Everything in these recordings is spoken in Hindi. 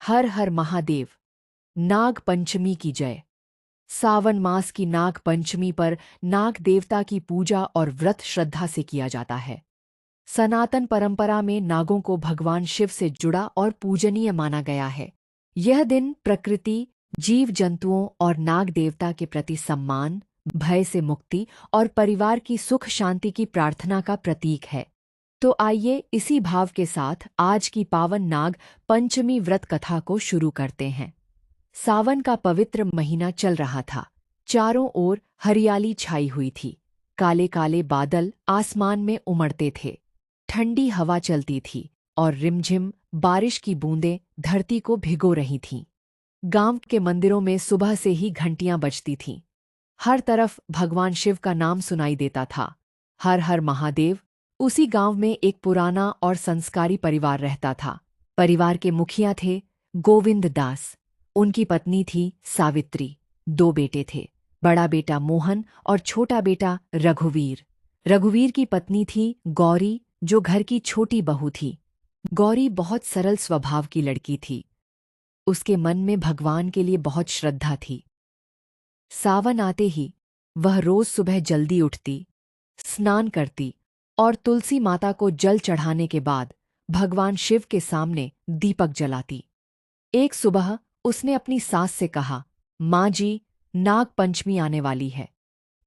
हर हर महादेव। नाग पंचमी की जय। सावन मास की नाग पंचमी पर नाग देवता की पूजा और व्रत श्रद्धा से किया जाता है। सनातन परंपरा में नागों को भगवान शिव से जुड़ा और पूजनीय माना गया है। यह दिन प्रकृति, जीव जंतुओं और नाग देवता के प्रति सम्मान, भय से मुक्ति और परिवार की सुख शांति की प्रार्थना का प्रतीक है। तो आइए इसी भाव के साथ आज की पावन नाग पंचमी व्रत कथा को शुरू करते हैं। सावन का पवित्र महीना चल रहा था। चारों ओर हरियाली छाई हुई थी। काले काले बादल आसमान में उमड़ते थे। ठंडी हवा चलती थी और रिमझिम बारिश की बूंदें धरती को भिगो रही थीं। गांव के मंदिरों में सुबह से ही घंटियां बजती थीं। हर तरफ भगवान शिव का नाम सुनाई देता था। हर हर महादेव। उसी गांव में एक पुराना और संस्कारी परिवार रहता था। परिवार के मुखिया थे गोविंद दास। उनकी पत्नी थी सावित्री। दो बेटे थे, बड़ा बेटा मोहन और छोटा बेटा रघुवीर। रघुवीर की पत्नी थी गौरी, जो घर की छोटी बहू थी। गौरी बहुत सरल स्वभाव की लड़की थी। उसके मन में भगवान के लिए बहुत श्रद्धा थी। सावन आते ही वह रोज सुबह जल्दी उठती, स्नान करती और तुलसी माता को जल चढ़ाने के बाद भगवान शिव के सामने दीपक जलाती। एक सुबह उसने अपनी सास से कहा, माँ जी, नाग पंचमी आने वाली है।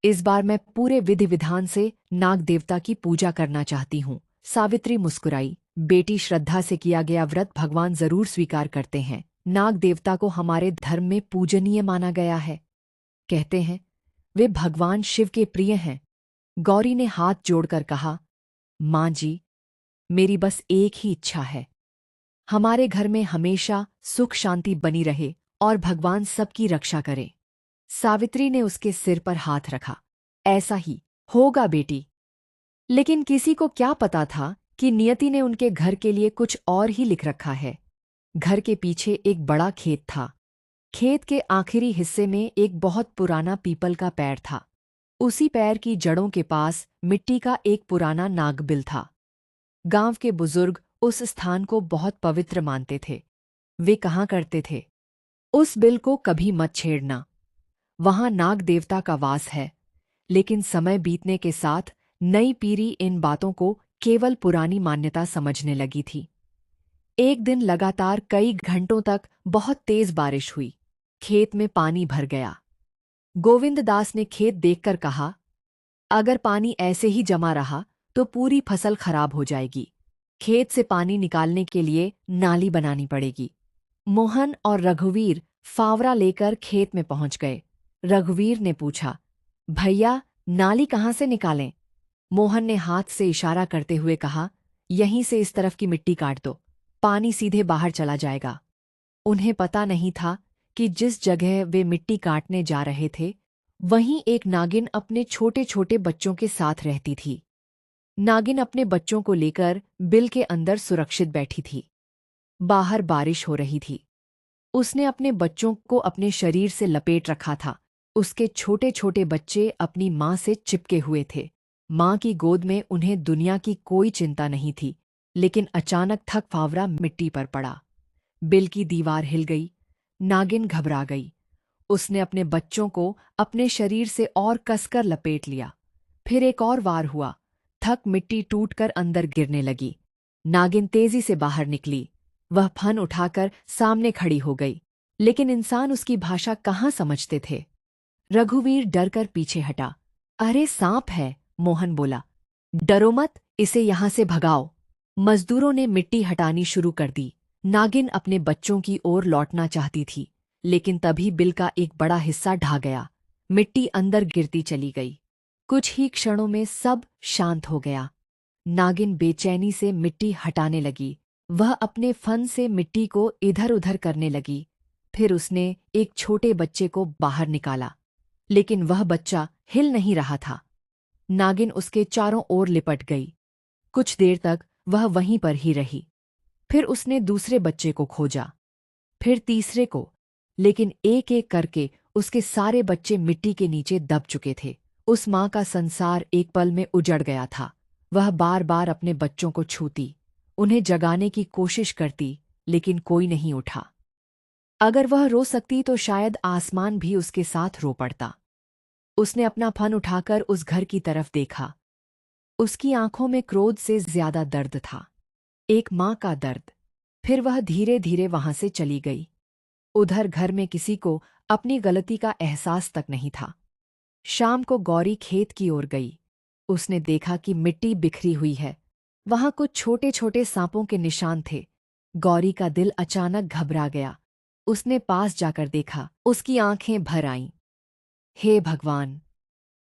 इस बार मैं पूरे विधि विधान से नाग देवता की पूजा करना चाहती हूँ। सावित्री मुस्कुराई। बेटी, श्रद्धा से किया गया व्रत भगवान जरूर स्वीकार करते हैं। नाग देवता को हमारे धर्म में पूजनीय माना गया है। कहते हैं वे भगवान शिव के प्रिय हैं। गौरी ने हाथ जोड़कर कहा, माँ जी, मेरी बस एक ही इच्छा है। हमारे घर में हमेशा सुख शांति बनी रहे और भगवान सबकी रक्षा करे। सावित्री ने उसके सिर पर हाथ रखा। ऐसा ही होगा बेटी। लेकिन किसी को क्या पता था कि नियति ने उनके घर के लिए कुछ और ही लिख रखा है। घर के पीछे एक बड़ा खेत था। खेत के आखिरी हिस्से में एक बहुत पुराना पीपल का पेड़ था। उसी पेड़ की जड़ों के पास मिट्टी का एक पुराना नागबिल था। गांव के बुजुर्ग उस स्थान को बहुत पवित्र मानते थे। वे कहा करते थे, उस बिल को कभी मत छेड़ना, वहां नाग देवता का वास है। लेकिन समय बीतने के साथ नई पीढ़ी इन बातों को केवल पुरानी मान्यता समझने लगी थी। एक दिन लगातार कई घंटों तक बहुत तेज बारिश हुई। खेत में पानी भर गया। गोविंद दास ने खेत देखकर कहा, अगर पानी ऐसे ही जमा रहा तो पूरी फसल खराब हो जाएगी। खेत से पानी निकालने के लिए नाली बनानी पड़ेगी। मोहन और रघुवीर फावड़ा लेकर खेत में पहुंच गए। रघुवीर ने पूछा, भैया, नाली कहाँ से निकालें? मोहन ने हाथ से इशारा करते हुए कहा, यहीं से इस तरफ की मिट्टी काट दो, पानी सीधे बाहर चला जाएगा। उन्हें पता नहीं था कि जिस जगह वे मिट्टी काटने जा रहे थे, वहीं एक नागिन अपने छोटे छोटे बच्चों के साथ रहती थी। नागिन अपने बच्चों को लेकर बिल के अंदर सुरक्षित बैठी थी। बाहर बारिश हो रही थी। उसने अपने बच्चों को अपने शरीर से लपेट रखा था। उसके छोटे छोटे बच्चे अपनी माँ से चिपके हुए थे। माँ की गोद में उन्हें दुनिया की कोई चिंता नहीं थी। लेकिन अचानक थक फावड़ा मिट्टी पर पड़ा। बिल की दीवार हिल गई। नागिन घबरा गई। उसने अपने बच्चों को अपने शरीर से और कसकर लपेट लिया। फिर एक और वार हुआ। थक मिट्टी टूटकर अंदर गिरने लगी। नागिन तेजी से बाहर निकली। वह फन उठाकर सामने खड़ी हो गई। लेकिन इंसान उसकी भाषा कहाँ समझते थे। रघुवीर डरकर पीछे हटा। अरे सांप है, मोहन बोला। डरो मत, इसे यहां से भगाओ। मजदूरों ने मिट्टी हटानी शुरू कर दी। नागिन अपने बच्चों की ओर लौटना चाहती थी, लेकिन तभी बिल का एक बड़ा हिस्सा ढह गया। मिट्टी अंदर गिरती चली गई। कुछ ही क्षणों में सब शांत हो गया। नागिन बेचैनी से मिट्टी हटाने लगी। वह अपने फन से मिट्टी को इधर उधर करने लगी। फिर उसने एक छोटे बच्चे को बाहर निकाला, लेकिन वह बच्चा हिल नहीं रहा था। नागिन उसके चारों ओर लिपट गई। कुछ देर तक वह वहीं पर ही रही। फिर उसने दूसरे बच्चे को खोजा, फिर तीसरे को, लेकिन एक एक करके उसके सारे बच्चे मिट्टी के नीचे दब चुके थे। उस माँ का संसार एक पल में उजड़ गया था। वह बार बार अपने बच्चों को छूती, उन्हें जगाने की कोशिश करती, लेकिन कोई नहीं उठा। अगर वह रो सकती तो शायद आसमान भी उसके साथ रो पड़ता। उसने अपना फन उठाकर उस घर की तरफ देखा। उसकी आंखों में क्रोध से ज्यादा दर्द था, एक माँ का दर्द। फिर वह धीरे धीरे वहां से चली गई। उधर घर में किसी को अपनी गलती का एहसास तक नहीं था। शाम को गौरी खेत की ओर गई। उसने देखा कि मिट्टी बिखरी हुई है। वहां कुछ छोटे छोटे सांपों के निशान थे। गौरी का दिल अचानक घबरा गया। उसने पास जाकर देखा, उसकी आंखें भर आईं। हे भगवान!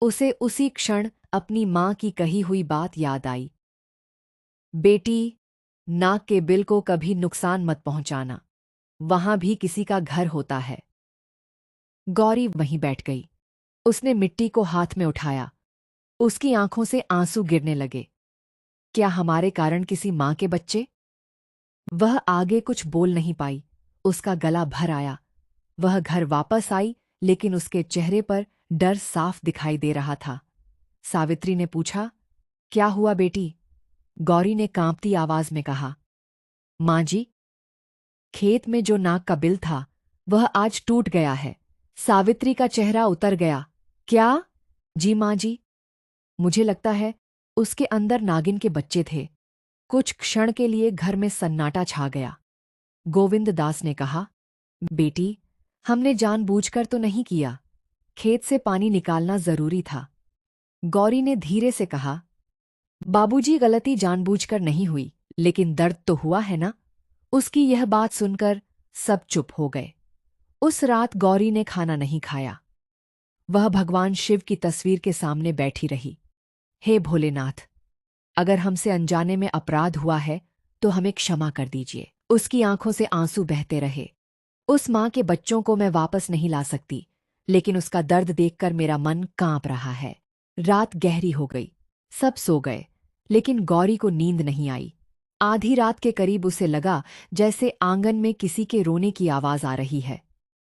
उसे उसी क्षण अपनी माँ की कही हुई बात याद आई। बेटी, नाक के बिल को कभी नुकसान मत पहुंचाना, वहां भी किसी का घर होता है। गौरी वहीं बैठ गई। उसने मिट्टी को हाथ में उठाया। उसकी आंखों से आंसू गिरने लगे। क्या हमारे कारण किसी माँ के बच्चे? वह आगे कुछ बोल नहीं पाई। उसका गला भर आया। वह घर वापस आई, लेकिन उसके चेहरे पर डर साफ दिखाई दे रहा था। सावित्री ने पूछा, क्या हुआ बेटी? गौरी ने कांपती आवाज में कहा, माँ जी, खेत में जो नाक का बिल था वह आज टूट गया है। सावित्री का चेहरा उतर गया। क्या? जी माँ जी, मुझे लगता है उसके अंदर नागिन के बच्चे थे। कुछ क्षण के लिए घर में सन्नाटा छा गया। गोविंद दास ने कहा, बेटी, हमने जानबूझकर तो नहीं किया। खेत से पानी निकालना जरूरी था। गौरी ने धीरे से कहा, बाबूजी, गलती जानबूझकर नहीं हुई, लेकिन दर्द तो हुआ है ना? उसकी यह बात सुनकर सब चुप हो गए। उस रात गौरी ने खाना नहीं खाया। वह भगवान शिव की तस्वीर के सामने बैठी रही। हे भोलेनाथ, अगर हमसे अनजाने में अपराध हुआ है तो हमें क्षमा कर दीजिए। उसकी आंखों से आंसू बहते रहे। उस माँ के बच्चों को मैं वापस नहीं ला सकती, लेकिन उसका दर्द देखकर मेरा मन कांप रहा है। रात गहरी हो गई। सब सो गए, लेकिन गौरी को नींद नहीं आई। आधी रात के करीब उसे लगा जैसे आंगन में किसी के रोने की आवाज आ रही है।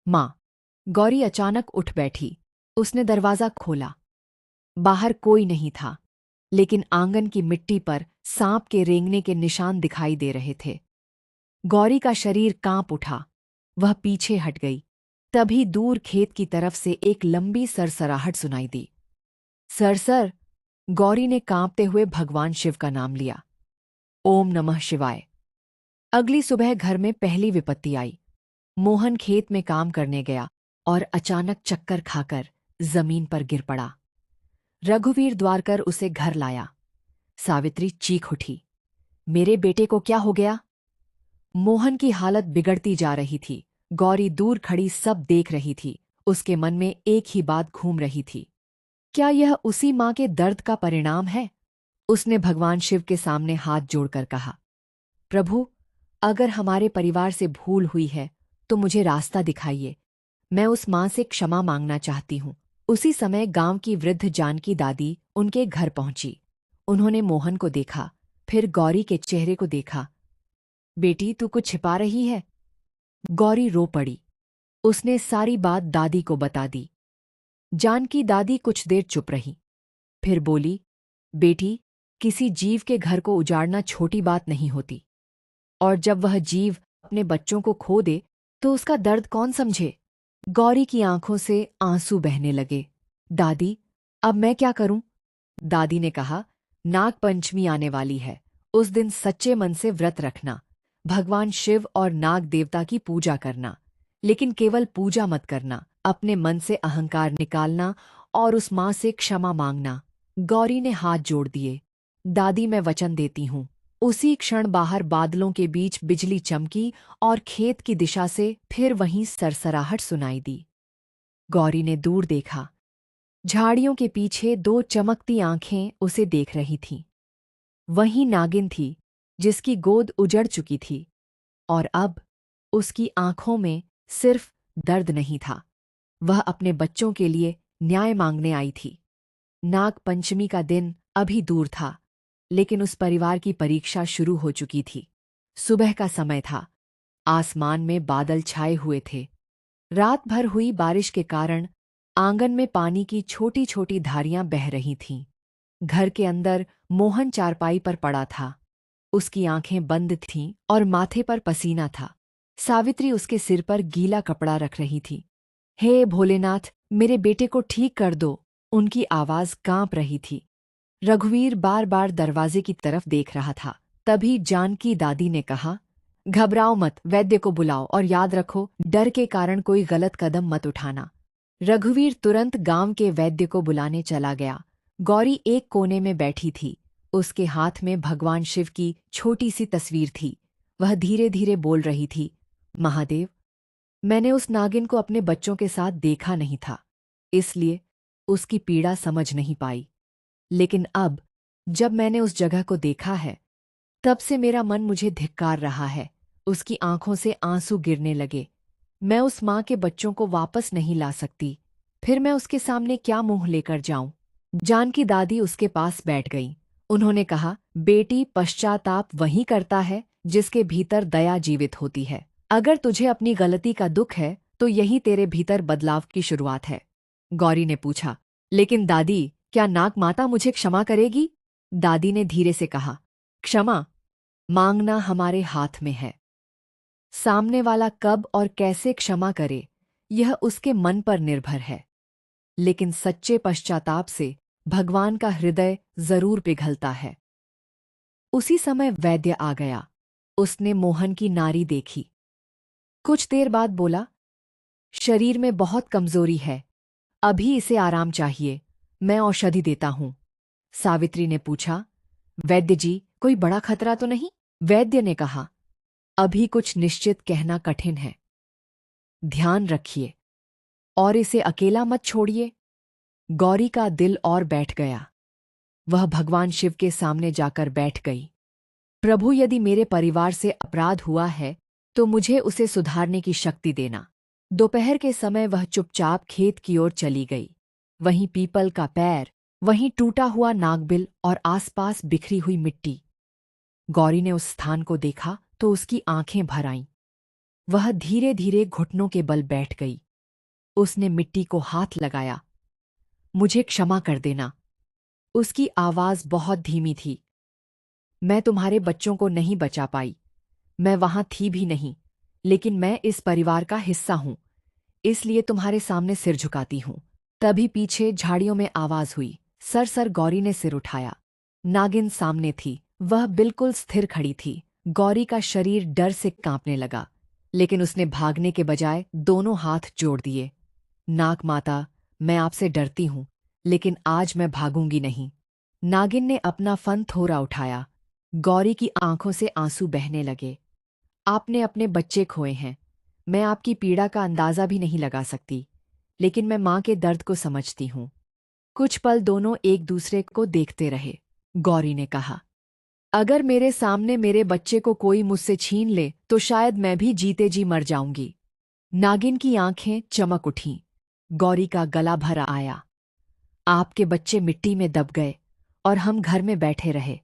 माँ! गौरी अचानक उठ बैठी। उसने दरवाजा खोला। बाहर कोई नहीं था, लेकिन आंगन की मिट्टी पर सांप के रेंगने के निशान दिखाई दे रहे थे। गौरी का शरीर कांप उठा। वह पीछे हट गई। तभी दूर खेत की तरफ से एक लंबी सरसराहट सुनाई दी। सरसर! गौरी ने कांपते हुए भगवान शिव का नाम लिया। ओम नमः शिवाय। अगली सुबह घर में पहली विपत्ति आई। मोहन खेत में काम करने गया और अचानक चक्कर खाकर जमीन पर गिर पड़ा। रघुवीर द्वारकर उसे घर लाया। सावित्री चीख उठी, मेरे बेटे को क्या हो गया? मोहन की हालत बिगड़ती जा रही थी। गौरी दूर खड़ी सब देख रही थी। उसके मन में एक ही बात घूम रही थी, क्या यह उसी माँ के दर्द का परिणाम है? उसने भगवान शिव के सामने हाथ जोड़कर कहा, प्रभु, अगर हमारे परिवार से भूल हुई है तो मुझे रास्ता दिखाइए। मैं उस माँ से क्षमा मांगना चाहती हूँ। उसी समय गांव की वृद्ध जानकी दादी उनके घर पहुंची। उन्होंने मोहन को देखा, फिर गौरी के चेहरे को देखा। बेटी, तू कुछ छिपा रही है? गौरी रो पड़ी। उसने सारी बात दादी को बता दी। जानकी दादी कुछ देर चुप रही, फिर बोली, बेटी, किसी जीव के घर को उजाड़ना छोटी बात नहीं होती, और जब वह जीव अपने बच्चों को खो दे तो उसका दर्द कौन समझे? गौरी की आंखों से आंसू बहने लगे। दादी, अब मैं क्या करूं? दादी ने कहा, नाग पंचमी आने वाली है। उस दिन सच्चे मन से व्रत रखना, भगवान शिव और नाग देवता की पूजा करना, लेकिन केवल पूजा मत करना, अपने मन से अहंकार निकालना और उस माँ से क्षमा मांगना। गौरी ने हाथ जोड़ दिए। दादी, मैं वचन देती हूँ। उसी क्षण बाहर बादलों के बीच बिजली चमकी और खेत की दिशा से फिर वहीं सरसराहट सुनाई दी। गौरी ने दूर देखा। झाड़ियों के पीछे दो चमकती आंखें उसे देख रही थीं। वही नागिन थी जिसकी गोद उजड़ चुकी थी, और अब उसकी आंखों में सिर्फ दर्द नहीं था, वह अपने बच्चों के लिए न्याय मांगने आई थी। नाग पंचमी का दिन अभी दूर था, लेकिन उस परिवार की परीक्षा शुरू हो चुकी थी। सुबह का समय था। आसमान में बादल छाए हुए थे। रात भर हुई बारिश के कारण आंगन में पानी की छोटी छोटी धारियां बह रही थीं। घर के अंदर मोहन चारपाई पर पड़ा था। उसकी आंखें बंद थीं और माथे पर पसीना था। सावित्री उसके सिर पर गीला कपड़ा रख रही थी। हे भोलेनाथ, मेरे बेटे को ठीक कर दो, उनकी आवाज कांप रही थी। रघुवीर बार बार दरवाजे की तरफ देख रहा था। तभी जानकी दादी ने कहा, घबराओ मत, वैद्य को बुलाओ और याद रखो, डर के कारण कोई गलत कदम मत उठाना। रघुवीर तुरंत गांव के वैद्य को बुलाने चला गया। गौरी एक कोने में बैठी थी। उसके हाथ में भगवान शिव की छोटी सी तस्वीर थी। वह धीरे धीरे बोल रही थी, महादेव, मैंने उस नागिन को अपने बच्चों के साथ देखा नहीं था, इसलिए उसकी पीड़ा समझ नहीं पाई। लेकिन अब जब मैंने उस जगह को देखा है, तब से मेरा मन मुझे धिक्कार रहा है। उसकी आंखों से आंसू गिरने लगे। मैं उस माँ के बच्चों को वापस नहीं ला सकती, फिर मैं उसके सामने क्या मुंह लेकर जाऊं। जानकी दादी उसके पास बैठ गई। उन्होंने कहा, बेटी, पश्चाताप वही करता है जिसके भीतर दया जीवित होती है। अगर तुझे अपनी गलती का दुख है तो यही तेरे भीतर बदलाव की शुरुआत है। गौरी ने पूछा, लेकिन दादी, क्या नाग माता मुझे क्षमा करेगी? दादी ने धीरे से कहा, क्षमा मांगना हमारे हाथ में है। सामने वाला कब और कैसे क्षमा करे, यह उसके मन पर निर्भर है। लेकिन सच्चे पश्चाताप से भगवान का हृदय जरूर पिघलता है। उसी समय वैद्य आ गया। उसने मोहन की नारी देखी। कुछ देर बाद बोला, शरीर में बहुत कमजोरी है, अभी इसे आराम चाहिए, मैं औषधि देता हूं। सावित्री ने पूछा, वैद्य जी, कोई बड़ा खतरा तो नहीं? वैद्य ने कहा, अभी कुछ निश्चित कहना कठिन है। ध्यान रखिए और इसे अकेला मत छोड़िए। गौरी का दिल और बैठ गया। वह भगवान शिव के सामने जाकर बैठ गई। प्रभु, यदि मेरे परिवार से अपराध हुआ है तो मुझे उसे सुधारने की शक्ति देना। दोपहर के समय वह चुपचाप खेत की ओर चली गई। वहीं पीपल का पैर, वहीं टूटा हुआ नागबिल और आसपास बिखरी हुई मिट्टी। गौरी ने उस स्थान को देखा तो उसकी आंखें भर आईं। वह धीरे धीरे घुटनों के बल बैठ गई। उसने मिट्टी को हाथ लगाया। मुझे क्षमा कर देना। उसकी आवाज बहुत धीमी थी। मैं तुम्हारे बच्चों को नहीं बचा पाई, मैं वहां थी भी नहीं, लेकिन मैं इस परिवार का हिस्सा हूं, इसलिए तुम्हारे सामने सिर झुकाती हूं। तभी पीछे झाड़ियों में आवाज हुई। सर गौरी ने सिर उठाया। नागिन सामने थी। वह बिल्कुल स्थिर खड़ी थी। गौरी का शरीर डर से कांपने लगा, लेकिन उसने भागने के बजाय दोनों हाथ जोड़ दिए। नाग माता, मैं आपसे डरती हूं, लेकिन आज मैं भागूंगी नहीं। नागिन ने अपना फन थोड़ा उठाया। गौरी की आंखों से आंसू बहने लगे। आपने अपने बच्चे खोए हैं, मैं आपकी पीड़ा का अंदाजा भी नहीं लगा सकती, लेकिन मैं मां के दर्द को समझती हूं। कुछ पल दोनों एक दूसरे को देखते रहे। गौरी ने कहा, अगर मेरे सामने मेरे बच्चे को कोई मुझसे छीन ले तो शायद मैं भी जीते जी मर जाऊंगी। नागिन की आंखें चमक उठीं। गौरी का गला भर आया। आपके बच्चे मिट्टी में दब गए और हम घर में बैठे रहे।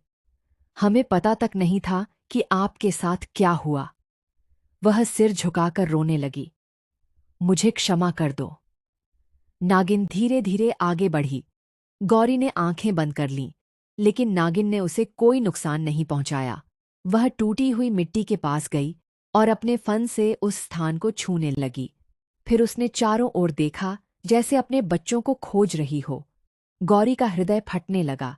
हमें पता तक नहीं था कि आपके साथ क्या हुआ। वह सिर झुकाकर रोने लगी। मुझे क्षमा कर दो। नागिन धीरे धीरे आगे बढ़ी। गौरी ने आंखें बंद कर लीं, लेकिन नागिन ने उसे कोई नुकसान नहीं पहुंचाया। वह टूटी हुई मिट्टी के पास गई और अपने फन से उस स्थान को छूने लगी। फिर उसने चारों ओर देखा, जैसे अपने बच्चों को खोज रही हो। गौरी का हृदय फटने लगा।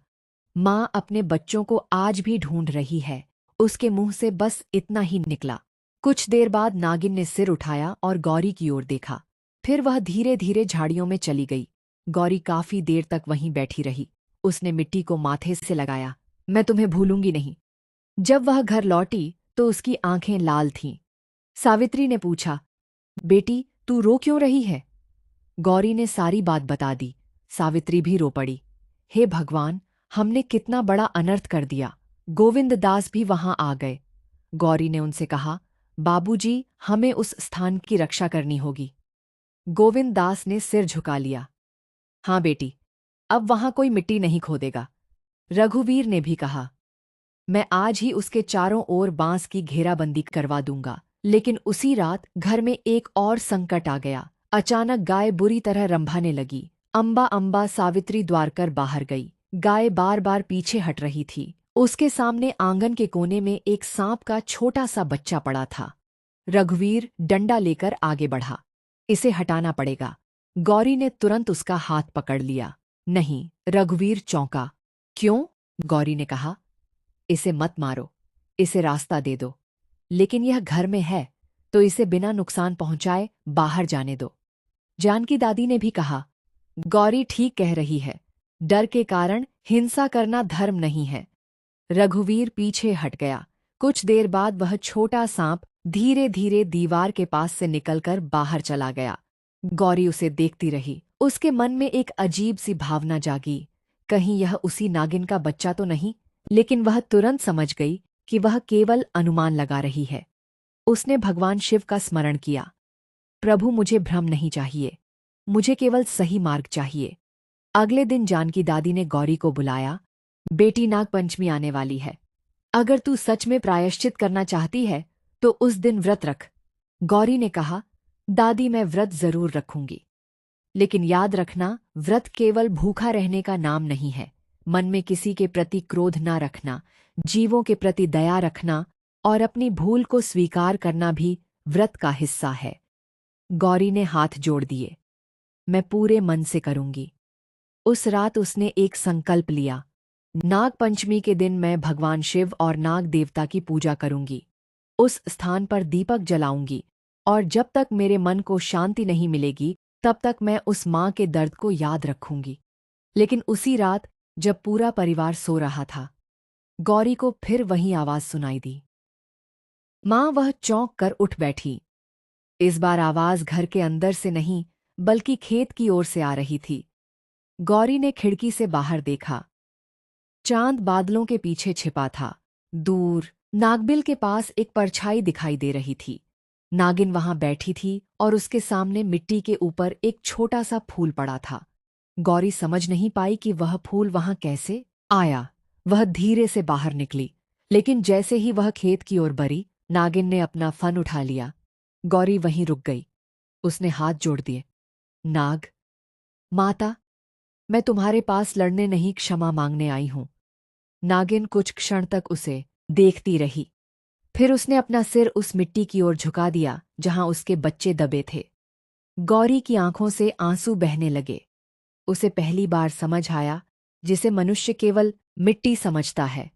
माँ अपने बच्चों को आज भी ढूंढ रही है। उसके मुंह से बस इतना ही निकला। कुछ देर बाद नागिन ने सिर उठाया और गौरी की ओर देखा। फिर वह धीरे धीरे झाड़ियों में चली गई। गौरी काफी देर तक वहीं बैठी रही। उसने मिट्टी को माथे से लगाया। मैं तुम्हें भूलूंगी नहीं। जब वह घर लौटी तो उसकी आंखें लाल थीं। सावित्री ने पूछा, बेटी, तू रो क्यों रही है? गौरी ने सारी बात बता दी। सावित्री भी रो पड़ी। हे भगवान, हमने कितना बड़ा अनर्थ कर दिया। गोविंद दास भी वहां आ गए। गौरी ने उनसे कहा, बाबूजी, हमें उस स्थान की रक्षा करनी होगी। गोविंद दास ने सिर झुका लिया। हाँ बेटी, अब वहां कोई मिट्टी नहीं खोदेगा। रघुवीर ने भी कहा, मैं आज ही उसके चारों ओर बांस की घेराबंदी करवा दूंगा। लेकिन उसी रात घर में एक और संकट आ गया। अचानक गाय बुरी तरह रंभाने लगी। अम्बा अम्बा, सावित्री द्वार कर बाहर गई। गाय बार बार पीछे हट रही थी। उसके सामने आंगन के कोने में एक सांप का छोटा सा बच्चा पड़ा था। रघुवीर डंडा लेकर आगे बढ़ा। इसे हटाना पड़ेगा। गौरी ने तुरंत उसका हाथ पकड़ लिया। नहीं, रघुवीर चौंका। क्यों? गौरी ने कहा। इसे मत मारो, इसे रास्ता दे दो। लेकिन यह घर में है, तो इसे बिना नुकसान पहुंचाए बाहर जाने दो। जानकी दादी ने भी कहा। गौरी ठीक कह रही है, डर के कारण हिंसा करना धर्म नहीं है। रघुवीर पीछे हट गया। कुछ देर बाद वह छोटा सांप धीरे धीरे दीवार के पास से निकलकर बाहर चला गया। गौरी उसे देखती रही। उसके मन में एक अजीब सी भावना जागी। कहीं यह उसी नागिन का बच्चा तो नहीं? लेकिन वह तुरंत समझ गई कि वह केवल अनुमान लगा रही है। उसने भगवान शिव का स्मरण किया। प्रभु, मुझे भ्रम नहीं चाहिए, मुझे केवल सही मार्ग चाहिए। अगले दिन जानकी दादी ने गौरी को बुलाया। बेटी, नागपंचमी आने वाली है। अगर तू सच में प्रायश्चित करना चाहती है तो उस दिन व्रत रख। गौरी ने कहा। दादी, मैं व्रत जरूर रखूंगी, लेकिन याद रखना, व्रत केवल भूखा रहने का नाम नहीं है। मन में किसी के प्रति क्रोध ना रखना, जीवों के प्रति दया रखना और अपनी भूल को स्वीकार करना भी व्रत का हिस्सा है। गौरी ने हाथ जोड़ दिए। मैं पूरे मन से करूंगी। उस रात उसने एक संकल्प लिया। नागपंचमी के दिन मैं भगवान शिव और नाग देवता की पूजा करूंगी। उस स्थान पर दीपक जलाऊंगी और जब तक मेरे मन को शांति नहीं मिलेगी तब तक मैं उस माँ के दर्द को याद रखूंगी। लेकिन उसी रात, जब पूरा परिवार सो रहा था, गौरी को फिर वही आवाज सुनाई दी। माँ वह चौंक कर उठ बैठी। इस बार आवाज घर के अंदर से नहीं, बल्कि खेत की ओर से आ रही थी। गौरी ने खिड़की से बाहर देखा। चांद बादलों के पीछे छिपा था। दूर नागबिल के पास एक परछाई दिखाई दे रही थी। नागिन वहां बैठी थी और उसके सामने मिट्टी के ऊपर एक छोटा सा फूल पड़ा था। गौरी समझ नहीं पाई कि वह फूल वहां कैसे आया। वह धीरे से बाहर निकली, लेकिन जैसे ही वह खेत की ओर बढ़ी, नागिन ने अपना फन उठा लिया। गौरी वहीं रुक गई। उसने हाथ जोड़ दिए। नाग माता, मैं तुम्हारे पास लड़ने नहीं, क्षमा मांगने आई हूं। नागिन कुछ क्षण तक उसे देखती रही। फिर उसने अपना सिर उस मिट्टी की ओर झुका दिया जहां उसके बच्चे दबे थे। गौरी की आंखों से आंसू बहने लगे। उसे पहली बार समझ आया जिसे मनुष्य केवल मिट्टी समझता है।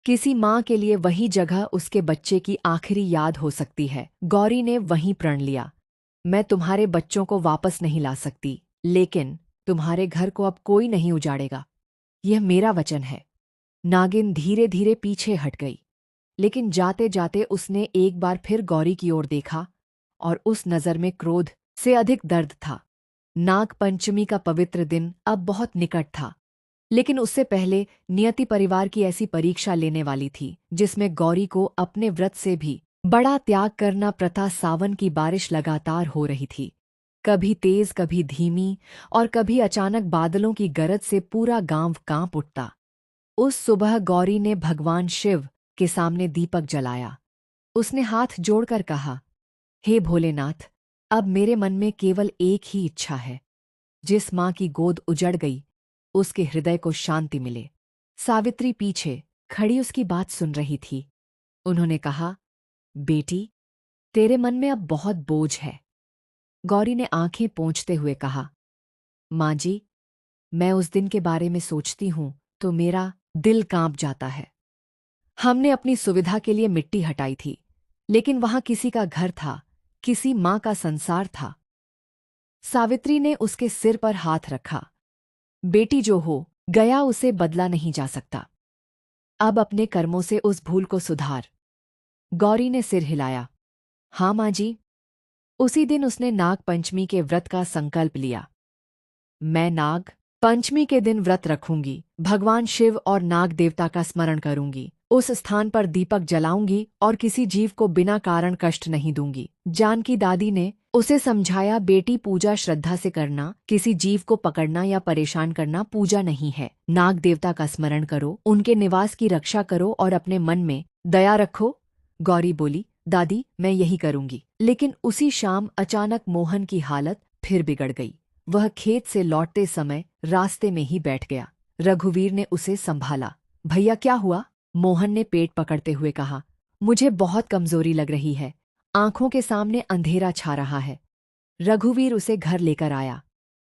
किसी माँ के लिए वही जगह उसके बच्चे की आखिरी याद हो सकती है। गौरी ने वहीं प्रण लिया। मैं तुम्हारे बच्चों को वापस नहीं ला सकती, लेकिन तुम्हारे घर को अब कोई नहीं उजाड़ेगा। यह मेरा वचन है। नागिन धीरे धीरे पीछे हट गई, लेकिन जाते जाते उसने एक बार फिर गौरी की ओर देखा और उस नज़र में क्रोध से अधिक दर्द था। नागपंचमी का पवित्र दिन अब बहुत निकट था, लेकिन उससे पहले नियति परिवार की ऐसी परीक्षा लेने वाली थी जिसमें गौरी को अपने व्रत से भी बड़ा त्याग करना प्रथा। सावन की बारिश लगातार हो रही थी, कभी तेज, कभी धीमी, और कभी अचानक बादलों की गरज से पूरा गांव कांप उठता। उस सुबह गौरी ने भगवान शिव के सामने दीपक जलाया। उसने हाथ जोड़कर कहा, हे भोलेनाथ, अब मेरे मन में केवल एक ही इच्छा है। जिस माँ की गोद उजड़ गई, उसके हृदय को शांति मिले। सावित्री पीछे खड़ी उसकी बात सुन रही थी। उन्होंने कहा, बेटी, तेरे मन में अब बहुत बोझ है। गौरी ने आंखें पोंछते हुए कहा, माँ जी, मैं उस दिन के बारे में सोचती हूं तो मेरा दिल कांप जाता है। हमने अपनी सुविधा के लिए मिट्टी हटाई थी, लेकिन वहां किसी का घर था, किसी माँ का संसार था। सावित्री ने उसके सिर पर हाथ रखा। बेटी, जो हो गया उसे बदला नहीं जा सकता। अब अपने कर्मों से उस भूल को सुधार। गौरी ने सिर हिलाया। हाँ माँ जी। उसी दिन उसने नाग पंचमी के व्रत का संकल्प लिया। मैं नाग पंचमी के दिन व्रत रखूंगी, भगवान शिव और नाग देवता का स्मरण करूंगी, उस स्थान पर दीपक जलाऊंगी और किसी जीव को बिना कारण कष्ट नहीं दूंगी। जानकी दादी ने उसे समझाया, बेटी, पूजा श्रद्धा से करना, किसी जीव को पकड़ना या परेशान करना पूजा नहीं है। नाग देवता का स्मरण करो, उनके निवास की रक्षा करो और अपने मन में दया रखो। गौरी बोली, दादी, मैं यही करूंगी। लेकिन उसी शाम अचानक मोहन की हालत फिर बिगड़ गई। वह खेत से लौटते समय रास्ते में ही बैठ गया। रघुवीर ने उसे संभाला। भैया, क्या हुआ? मोहन ने पेट पकड़ते हुए कहा, मुझे बहुत कमजोरी लग रही है, आंखों के सामने अंधेरा छा रहा है। रघुवीर उसे घर लेकर आया।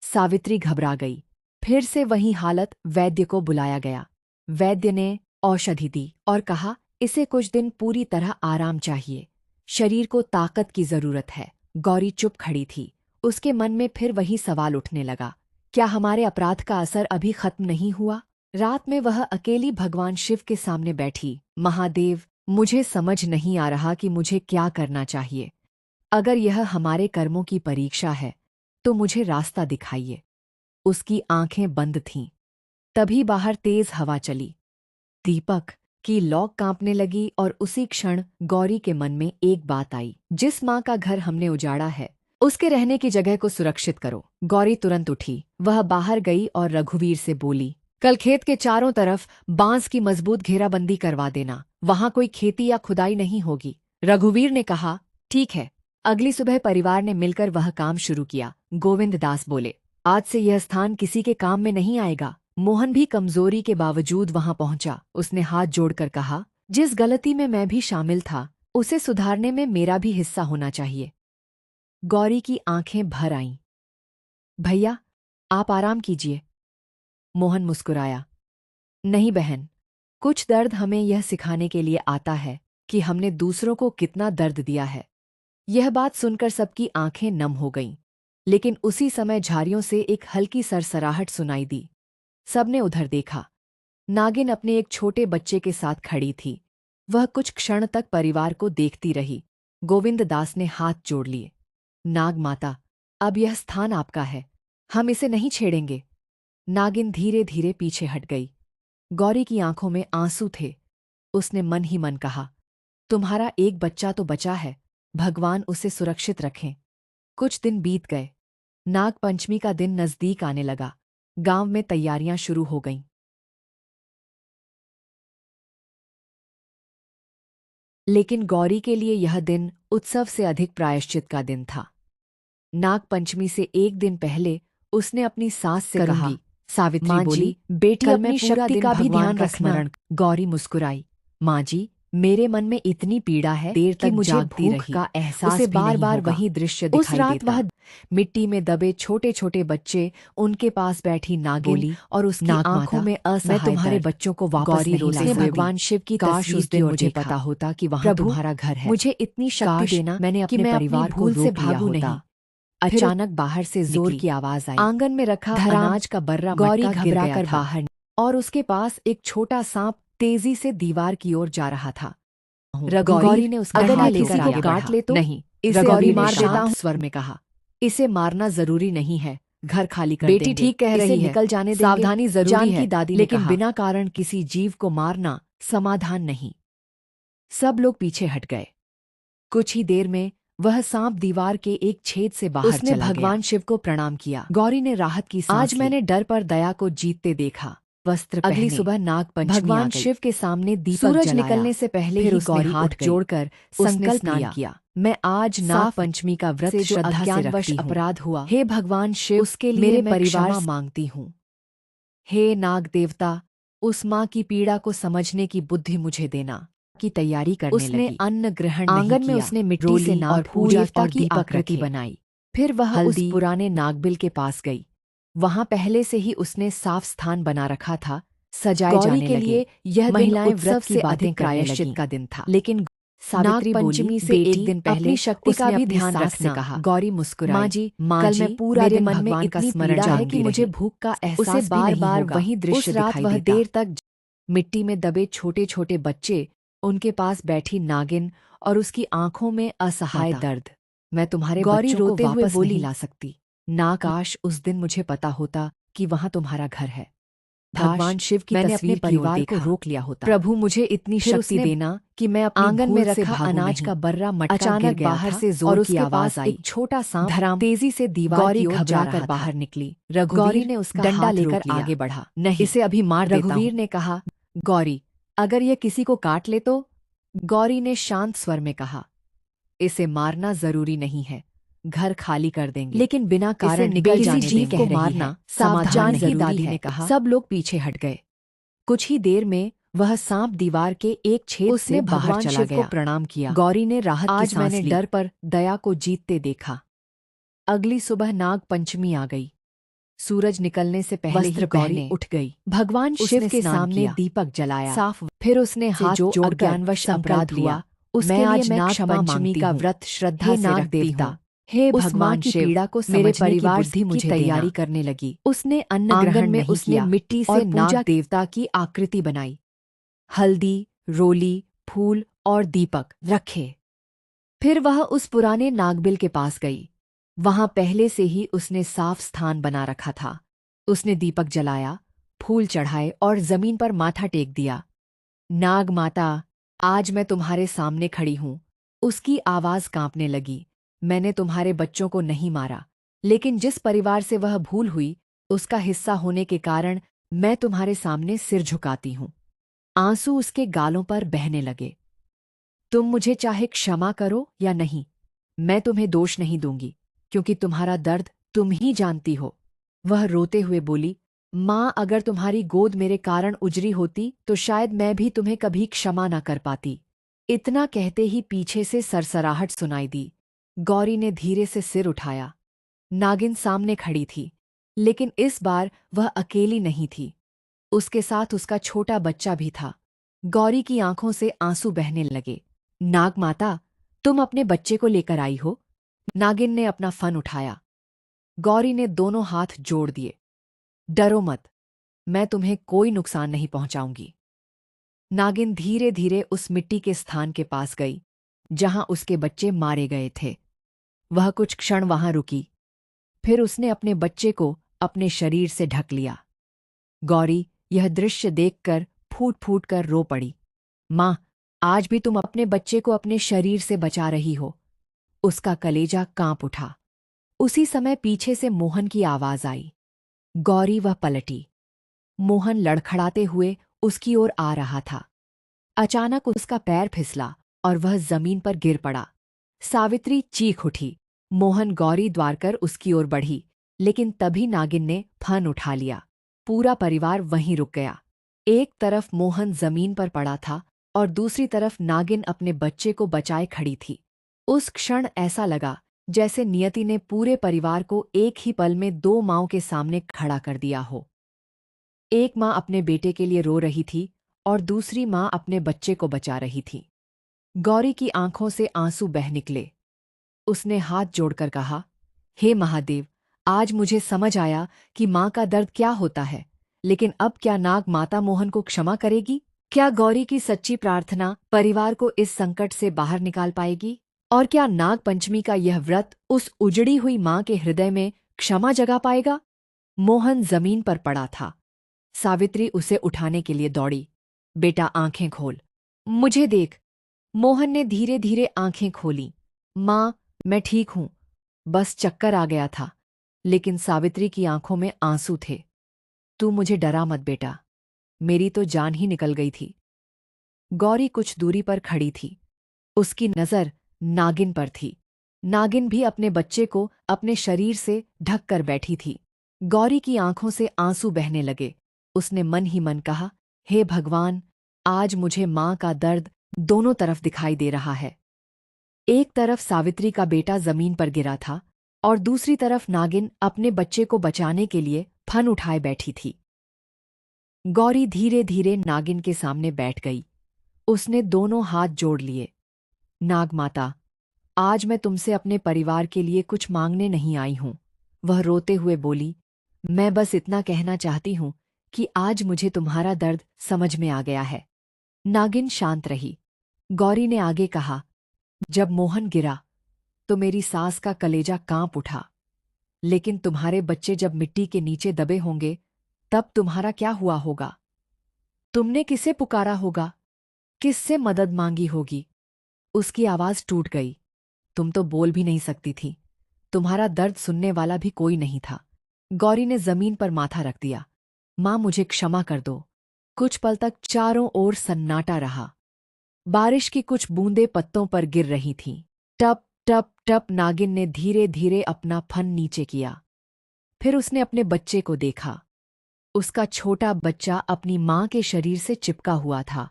सावित्री घबरा गई। फिर से वही हालत। वैद्य को बुलाया गया। वैद्य ने औषधि दी और कहा, इसे कुछ दिन पूरी तरह आराम चाहिए। शरीर को ताकत की जरूरत है। गौरी चुप खड़ी थी। उसके मन में फिर वही सवाल उठने लगा, क्या हमारे अपराध का असर अभी खत्म नहीं हुआ? रात में वह अकेली भगवान शिव के सामने बैठी। महादेव, मुझे समझ नहीं आ रहा कि मुझे क्या करना चाहिए। अगर यह हमारे कर्मों की परीक्षा है तो मुझे रास्ता दिखाइए। उसकी आंखें बंद थीं। तभी बाहर तेज हवा चली। दीपक की लौ कांपने लगी और उसी क्षण गौरी के मन में एक बात आई, जिस माँ का घर हमने उजाड़ा है उसके रहने की जगह को सुरक्षित करो। गौरी तुरंत उठी। वह बाहर गई और रघुवीर से बोली, कल खेत के चारों तरफ बांस की मजबूत घेराबंदी करवा देना। वहां कोई खेती या खुदाई नहीं होगी। रघुवीर ने कहा, ठीक है। अगली सुबह परिवार ने मिलकर वह काम शुरू किया। गोविंद दास बोले, आज से यह स्थान किसी के काम में नहीं आएगा। मोहन भी कमजोरी के बावजूद वहां पहुंचा। उसने हाथ जोड़कर कहा, जिस गलती में मैं भी शामिल था उसे सुधारने में मेरा भी हिस्सा होना चाहिए। गौरी की आंखें भर आईं। भैया, आप आराम कीजिए। मोहन मुस्कुराया। नहीं बहन, कुछ दर्द हमें यह सिखाने के लिए आता है कि हमने दूसरों को कितना दर्द दिया है। यह बात सुनकर सबकी आंखें नम हो गईं। लेकिन उसी समय झाड़ियों से एक हल्की सरसराहट सुनाई दी। सबने उधर देखा। नागिन अपने एक छोटे बच्चे के साथ खड़ी थी। वह कुछ क्षण तक परिवार को देखती रही। गोविंद दास ने हाथ जोड़ लिए। नाग माता, अब यह स्थान आपका है। हम इसे नहीं छेड़ेंगे। नागिन धीरे धीरे पीछे हट गई। गौरी की आंखों में आंसू थे। उसने मन ही मन कहा, तुम्हारा एक बच्चा तो बचा है, भगवान उसे सुरक्षित रखें। कुछ दिन बीत गए। नाग पंचमी का दिन नजदीक आने लगा। गांव में तैयारियां शुरू हो गईं। लेकिन गौरी के लिए यह दिन उत्सव से अधिक प्रायश्चित का दिन था। नाग पंचमी से एक दिन पहले उसने अपनी सास से कहा, सावित्री माँ बोली, जी, बेटी कल अपनी मैं पूरा शक्ति दिन का भी भगवान ध्यान का रखना। स्मरण। गौरी मुस्कुराई। माँ जी, मेरे मन में इतनी पीड़ा है देर कि तक मुझे जागती भूख रही। का एहसास उसे भी नहीं बार-बार होगा। वही दृश्य उस दिखाई रात देता। वह मिट्टी में दबे छोटे छोटे बच्चे, उनके पास बैठी नागिन बोली, और उसकी नाग आंखों माता, में असहाय मैं तुम्हारे दर्द। बच्चों को वापस गौरी नहीं ला रोते हुए सकती। भगवान शिव की काश तस्वीर उस की दिन ओर मुझे देखा। पता होता कि वहां प्रभु, तुम्हारा घर है। मुझे इतनी शक्ति काश देना मैंने कि अपने मैं अपनी परिवार को भूल से रोक लिया भागू होता। नहीं। अचानक बाहर से जोर निकली। की आवाज आई। आंगन में रखा धड़ाम, अनाज का बर्रा गौरी मटका गिर गया घबराकर था बाहर और उसके पास एक छोटा सांप तेजी से दीवार की ओर जा रहा था। गौरी ने उसका अगर हाथ ये लेकर किसी को आगे काट बढ़ा। ले तो? नहीं, इसे रघुवीर अभी ने मार देता शांत हूं। स्वर में कहा, इसे मारना जरूरी नहीं है। घर खाली कर बेटी देंगे। ठीक कह इसे रही है। निकल जाने देंगे। सावधानी जरूरी जानकी है। दादी ने लेकिन कहा, बिना कारण किसी जीव को मारना समाधान नहीं। सब लोग पीछे हट गए। कुछ ही देर में वह सांप दीवार के एक छेद से बाहर उसने चला भगवान गया। शिव को प्रणाम किया। गौरी ने राहत की सांस आज ली। मैंने डर पर दया को जीतते देखा। वस्त्र अगली पहने। सुबह नाग पंचमी भगवान आ गई। शिव के सामने दीपक सूरज जलाया। निकलने से पहले फिर ही उसने गौरी हाथ उठ गई। जोड़कर उसने संकल्प स्नान किया, मैं आज नाग साफ पंचमी का व्रत से जो श्रद्धा से अज्ञानवश रखती हूँ। अपराध हुआ, हे भगवान शिव, उसके लिए मेरे मैं परिवार क्षमा से मांगती हूँ। हे नाग देवता, उस माँ की पीड़ा को समझने की बुद्धि मुझे देना। की तैयारी करने उसने लगी। अन्न ग्रहण आंगन नहीं में किया। उसने मिट्टी रोली से नाग और पूजा देवता और की दीपक आकृति रखे। बनाई। फिर वह उस हल्दी, पुराने नागबिल के पास गई। वहां पहले से ही उसने साफ स्थान बना रखा था। सजाए गौरी जाने के लगे। लिए यह दिन महिलाएं उत्सव व्रत से की बातें अधिक करने प्रायश्चित लगीं। का दिन था। लेकिन सावित्री नाग बोली, पंचमी से बेटी, एक दिन पहले अपनी शक्ति का उसने भी अपनी ध्यान सास रखना। से कहा। गौरी मुस्कुराई। माँ जी, माँ कल जी, मैं पूरा मेरे दिन मन में भगवान का इतनी स्मरण पीड़ा है जानती कि मुझे रही। भूख का उसे एहसास भी बार नहीं बार होगा। वही दृश्य उस रात दिखाई वह देता। देर तक मिट्टी में दबे छोटे छोटे बच्चे, उनके पास बैठी नागिन और उसकी आंखों में असहाय माता, दर्द। मैं तुम्हारे गौरी बच्चों को रोते हुए वापस बोली, नहीं ला सकती। ना काश उस दिन मुझे पता होता कि वहां तुम्हारा घर है। भगवान शिव की मैंने तस्वीर अपने की ओर परिवार को देखा। रोक लिया होता। प्रभु, मुझे इतनी फिर शक्ति उसने देना कि मैं अपनी आंगन भूल में से रखा भागूं अनाज नहीं। का बर्रा मटका गिर अचानक गया बाहर था से जोर और की उसके आवाज पास आई। एक छोटा सांप धड़ाम। तेजी से दीवार गौरी की ओर जा घबरा रहा कर था। बाहर निकली। रघुवीर गौरी ने उसका डंडा हाथ लेकर रोक लिया। आगे बढ़ा। नहीं, इसे अभी मार देता रघुवीर हूं। ने कहा, गौरी, अगर यह किसी को काट ले तो? गौरी ने शांत स्वर में कहा, इसे मारना जरूरी नहीं है। घर खाली कर देंगे। लेकिन बिना इसे कारण निकल किसी जाने जीव देंगे। को कह रही मारना है, सावधान जानकी जरूरी दादी है। ने कहा। सब लोग पीछे हट गए। कुछ ही देर में वह सांप दीवार के एक छेद से उसने बाहर भगवान चला शिव गया। को प्रणाम किया। गौरी ने राहत की आज सांस मैंने ली। डर पर दया को जीतते देखा। अगली सुबह नाग पंचमी आ गई। सूरज निकलने से पहले ही वस्त्र गौरी पहने उठ गई। भगवान शिव उसने के स्नान सामने किया, दीपक जलाया। साफ फिर उसने से हाथ जो जोड़कर अज्ञानवश संकल्प अपराध लिया। हुआ, उसके मैं लिए आज मैं नाग क्षमा पंचमी मांगती का हूँ। व्रत श्रद्धा हे से नाग रखती देवता, हूँ। हे उस माँ भगवान की शिव, पीड़ा को मेरे समझने की परिवार बुद्धि की मुझे तैयारी देना। करने लगी। उसने अन्न आंगन ग्रहण में नहीं उसने किया मिट्टी से और नाग पूजा देवता की आकृति बनाई। हल्दी, रोली, फूल और दीपक रखे। फिर वह उस पुराने नागबिल के पास गई। वहां पहले से ही उसने साफ स्थान बना रखा था। उसने दीपक जलाया, फूल चढ़ाए और जमीन पर माथा टेक दिया। नाग माता, आज मैं तुम्हारे सामने खड़ी हूं। उसकी आवाज कांपने लगी। मैंने तुम्हारे बच्चों को नहीं मारा, लेकिन जिस परिवार से वह भूल हुई, उसका हिस्सा होने के कारण मैं तुम्हारे सामने सिर झुकाती हूं। आंसू उसके गालों पर बहने लगे। तुम मुझे चाहे क्षमा करो या नहीं, मैं तुम्हें दोष नहीं दूंगी, क्योंकि तुम्हारा दर्द तुम ही जानती हो। वह रोते हुए बोली, माँ, अगर तुम्हारी गोद मेरे कारण उजरी होती तो शायद मैं भी तुम्हें कभी क्षमा ना कर पाती। इतना कहते ही पीछे से सरसराहट सुनाई दी। गौरी ने धीरे से सिर उठाया। नागिन सामने खड़ी थी, लेकिन इस बार वह अकेली नहीं थी। उसके साथ उसका छोटा बच्चा भी था। गौरी की आंखों से आंसू बहने लगे। नाग माता, तुम अपने बच्चे को लेकर आई हो? नागिन ने अपना फन उठाया। गौरी ने दोनों हाथ जोड़ दिए। डरो मत, मैं तुम्हें कोई नुकसान नहीं पहुंचाऊंगी। नागिन धीरे धीरे उस मिट्टी के स्थान के पास गई, जहां उसके बच्चे मारे गए थे। वह कुछ क्षण वहां रुकी, फिर उसने अपने बच्चे को अपने शरीर से ढक लिया। गौरी यह दृश्य देखकर फूट फूट कर रो पड़ी। माँ, आज भी तुम अपने बच्चे को अपने शरीर से बचा रही हो। उसका कलेजा कांप उठा। उसी समय पीछे से मोहन की आवाज आई। गौरी वह पलटी। मोहन लड़खड़ाते हुए उसकी ओर आ रहा था। अचानक उसका पैर फिसला और वह जमीन पर गिर पड़ा। सावित्री चीख उठी। मोहन गौरी द्वार कर उसकी ओर बढ़ी, लेकिन तभी नागिन ने फन उठा लिया। पूरा परिवार वहीं रुक गया। एक तरफ मोहन जमीन पर पड़ा था और दूसरी तरफ नागिन अपने बच्चे को बचाए खड़ी थी। उस क्षण ऐसा लगा जैसे नियति ने पूरे परिवार को एक ही पल में दो माँओं के सामने खड़ा कर दिया हो। एक माँ अपने बेटे के लिए रो रही थी और दूसरी माँ अपने बच्चे को बचा रही थी। गौरी की आंखों से आंसू बह निकले। उसने हाथ जोड़कर कहा, हे महादेव, आज मुझे समझ आया कि माँ का दर्द क्या होता है। लेकिन अब क्या नाग माता मोहन को क्षमा करेगी? क्या गौरी की सच्ची प्रार्थना परिवार को इस संकट से बाहर निकाल पाएगी? और क्या नाग पंचमी का यह व्रत उस उजड़ी हुई माँ के हृदय में क्षमा जगा पाएगा? मोहन जमीन पर पड़ा था। सावित्री उसे उठाने के लिए दौड़ी। बेटा, आंखें खोल, मुझे देख। मोहन ने धीरे धीरे आंखें खोलीं। माँ, मैं ठीक हूं, बस चक्कर आ गया था। लेकिन सावित्री की आंखों में आंसू थे। तू मुझे डरा मत बेटा, मेरी तो जान ही निकल गई थी। गौरी कुछ दूरी पर खड़ी थी। उसकी नजर नागिन पर थी। नागिन भी अपने बच्चे को अपने शरीर से ढक कर बैठी थी। गौरी की आंखों से आंसू बहने लगे। उसने मन ही मन कहा, हे भगवान, आज मुझे माँ का दर्द दोनों तरफ दिखाई दे रहा है। एक तरफ सावित्री का बेटा जमीन पर गिरा था और दूसरी तरफ नागिन अपने बच्चे को बचाने के लिए फन उठाए बैठी थी। गौरी धीरे धीरे नागिन के सामने बैठ गई। उसने दोनों हाथ जोड़ लिए। नाग माता, आज मैं तुमसे अपने परिवार के लिए कुछ मांगने नहीं आई हूं। वह रोते हुए बोली, मैं बस इतना कहना चाहती हूं कि आज मुझे तुम्हारा दर्द समझ में आ गया है। नागिन शांत रही। गौरी ने आगे कहा, जब मोहन गिरा तो मेरी सास का कलेजा कांप उठा। लेकिन तुम्हारे बच्चे जब मिट्टी के नीचे दबे होंगे, तब तुम्हारा क्या हुआ होगा? तुमने किसे पुकारा होगा? किससे मदद मांगी होगी? उसकी आवाज टूट गई। तुम तो बोल भी नहीं सकती थी। तुम्हारा दर्द सुनने वाला भी कोई नहीं था। गौरी ने जमीन पर माथा रख दिया। माँ, मुझे क्षमा कर दो। कुछ पल तक चारों ओर सन्नाटा रहा। बारिश की कुछ बूंदें पत्तों पर गिर रही थीं। टप टप टप नागिन ने धीरे धीरे अपना फन नीचे किया। फिर उसने अपने बच्चे को देखा। उसका छोटा बच्चा अपनी माँ के शरीर से चिपका हुआ था।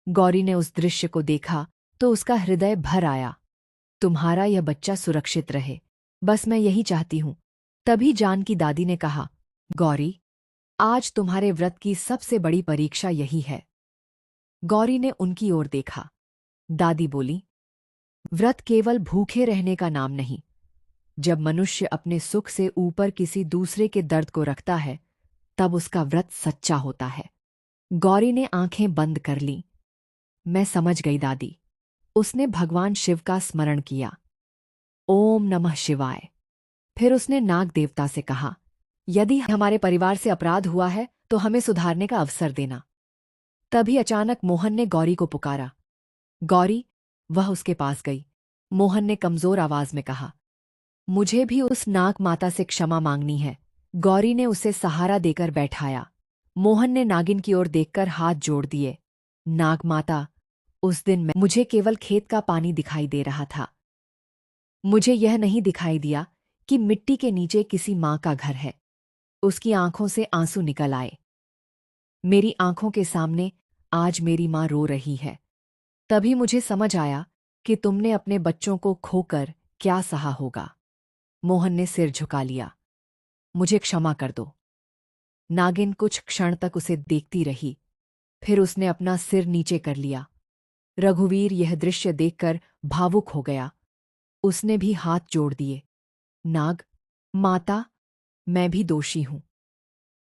गौरी ने उस दृश्य को देखा तो उसका हृदय भर आया। तुम्हारा यह बच्चा सुरक्षित रहे, बस मैं यही चाहती हूँ। तभी जान की दादी ने कहा, गौरी, आज तुम्हारे व्रत की सबसे बड़ी परीक्षा यही है। गौरी ने उनकी ओर देखा। दादी बोली, व्रत केवल भूखे रहने का नाम नहीं। जब मनुष्य अपने सुख से ऊपर किसी दूसरे के दर्द को रखता है, तब उसका व्रत सच्चा होता है। गौरी ने आंखें बंद कर लीं। मैं समझ गई दादी। उसने भगवान शिव का स्मरण किया। ओम नमः शिवाय। फिर उसने नाग देवता से कहा, यदि हमारे परिवार से अपराध हुआ है तो हमें सुधारने का अवसर देना। तभी अचानक मोहन ने गौरी को पुकारा। गौरी, वह उसके पास गई। मोहन ने कमजोर आवाज में कहा, मुझे भी उस नाग माता से क्षमा मांगनी है। गौरी ने उसे सहारा देकर बैठाया। मोहन ने नागिन की ओर देखकर हाथ जोड़ दिए। नाग माता, उस दिन मुझे केवल खेत का पानी दिखाई दे रहा था। मुझे यह नहीं दिखाई दिया कि मिट्टी के नीचे किसी माँ का घर है। उसकी आंखों से आंसू निकल आए। मेरी आंखों के सामने आज मेरी माँ रो रही है। तभी मुझे समझ आया कि तुमने अपने बच्चों को खोकर क्या सहा होगा। मोहन ने सिर झुका लिया। मुझे क्षमा कर दो। नागिन कुछ क्षण तक उसे देखती रही, फिर उसने अपना सिर नीचे कर लिया। रघुवीर यह दृश्य देखकर भावुक हो गया। उसने भी हाथ जोड़ दिए। नाग माता, मैं भी दोषी हूं।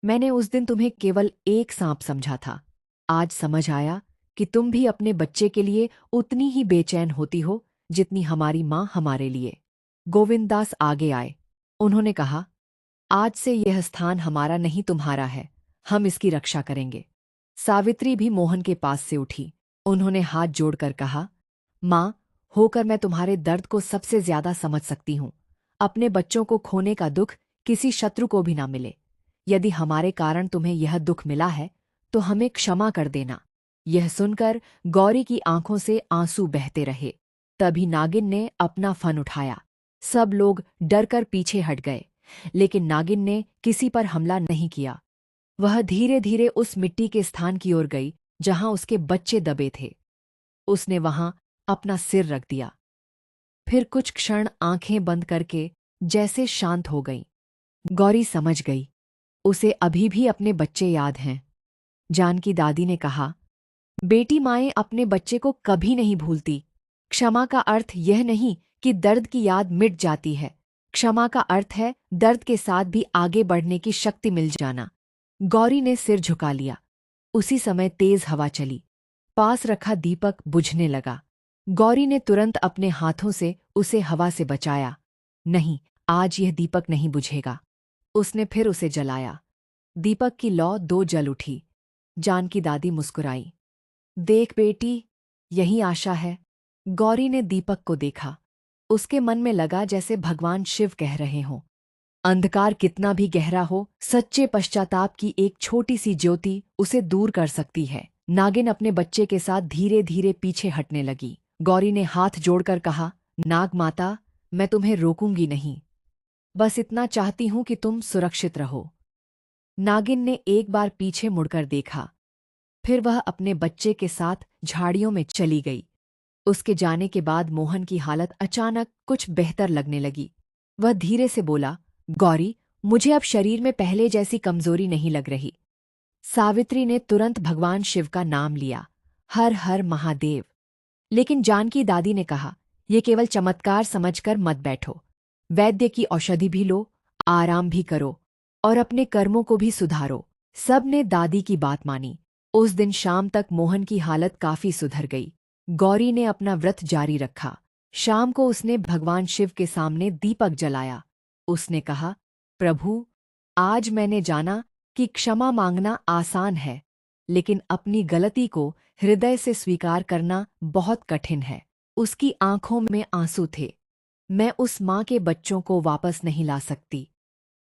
मैंने उस दिन तुम्हें केवल एक सांप समझा था। आज समझ आया कि तुम भी अपने बच्चे के लिए उतनी ही बेचैन होती हो जितनी हमारी माँ हमारे लिए। गोविंददास आगे आए। उन्होंने कहा, आज से यह स्थान हमारा नहीं तुम्हारा है। हम इसकी रक्षा करेंगे। सावित्री भी मोहन के पास से उठी। उन्होंने हाथ जोड़कर कहा, माँ होकर मैं तुम्हारे दर्द को सबसे ज्यादा समझ सकती हूँ। अपने बच्चों को खोने का दुख किसी शत्रु को भी ना मिले। यदि हमारे कारण तुम्हें यह दुख मिला है तो हमें क्षमा कर देना। यह सुनकर गौरी की आंखों से आंसू बहते रहे। तभी नागिन ने अपना फन उठाया। सब लोग डरकर पीछे हट गए, लेकिन नागिन ने किसी पर हमला नहीं किया। वह धीरे धीरे उस मिट्टी के स्थान की ओर गई जहां उसके बच्चे दबे थे। उसने वहां अपना सिर रख दिया। फिर कुछ क्षण आंखें बंद करके जैसे शांत हो गई। गौरी समझ गई, उसे अभी भी अपने बच्चे याद हैं। जान की दादी ने कहा, बेटी माएं अपने बच्चे को कभी नहीं भूलती। क्षमा का अर्थ यह नहीं कि दर्द की याद मिट जाती है। क्षमा का अर्थ है दर्द के साथ भी आगे बढ़ने की शक्ति मिल जाना। गौरी ने सिर झुका लिया। उसी समय तेज हवा चली। पास रखा दीपक बुझने लगा। गौरी ने तुरंत अपने हाथों से उसे हवा से बचाया। नहीं, आज यह दीपक नहीं बुझेगा। उसने फिर उसे जलाया। दीपक की लौ दो जल उठी। जान की दादी मुस्कुराई। देख बेटी, यही आशा है। गौरी ने दीपक को देखा। उसके मन में लगा जैसे भगवान शिव कह रहे हों, अंधकार कितना भी गहरा हो, सच्चे पश्चाताप की एक छोटी सी ज्योति उसे दूर कर सकती है। नागिन अपने बच्चे के साथ धीरे धीरे पीछे हटने लगी। गौरी ने हाथ जोड़कर कहा, नाग माता, मैं तुम्हें रोकूंगी नहीं। बस इतना चाहती हूं कि तुम सुरक्षित रहो। नागिन ने एक बार पीछे मुड़कर देखा। फिर वह अपने बच्चे के साथ झाड़ियों में चली गई। उसके जाने के बाद मोहन की हालत अचानक कुछ बेहतर लगने लगी। वह धीरे से बोला, गौरी, मुझे अब शरीर में पहले जैसी कमजोरी नहीं लग रही। सावित्री ने तुरंत भगवान शिव का नाम लिया, हर हर महादेव। लेकिन जानकी दादी ने कहा, यह केवल चमत्कार समझकर मत बैठो। वैद्य की औषधि भी लो, आराम भी करो और अपने कर्मों को भी सुधारो। सब ने दादी की बात मानी। उस दिन शाम तक मोहन की हालत काफी सुधर गई। गौरी ने अपना व्रत जारी रखा। शाम को उसने भगवान शिव के सामने दीपक जलाया। उसने कहा, प्रभु, आज मैंने जाना कि क्षमा मांगना आसान है, लेकिन अपनी गलती को हृदय से स्वीकार करना बहुत कठिन है। उसकी आंखों में आंसू थे। मैं उस माँ के बच्चों को वापस नहीं ला सकती,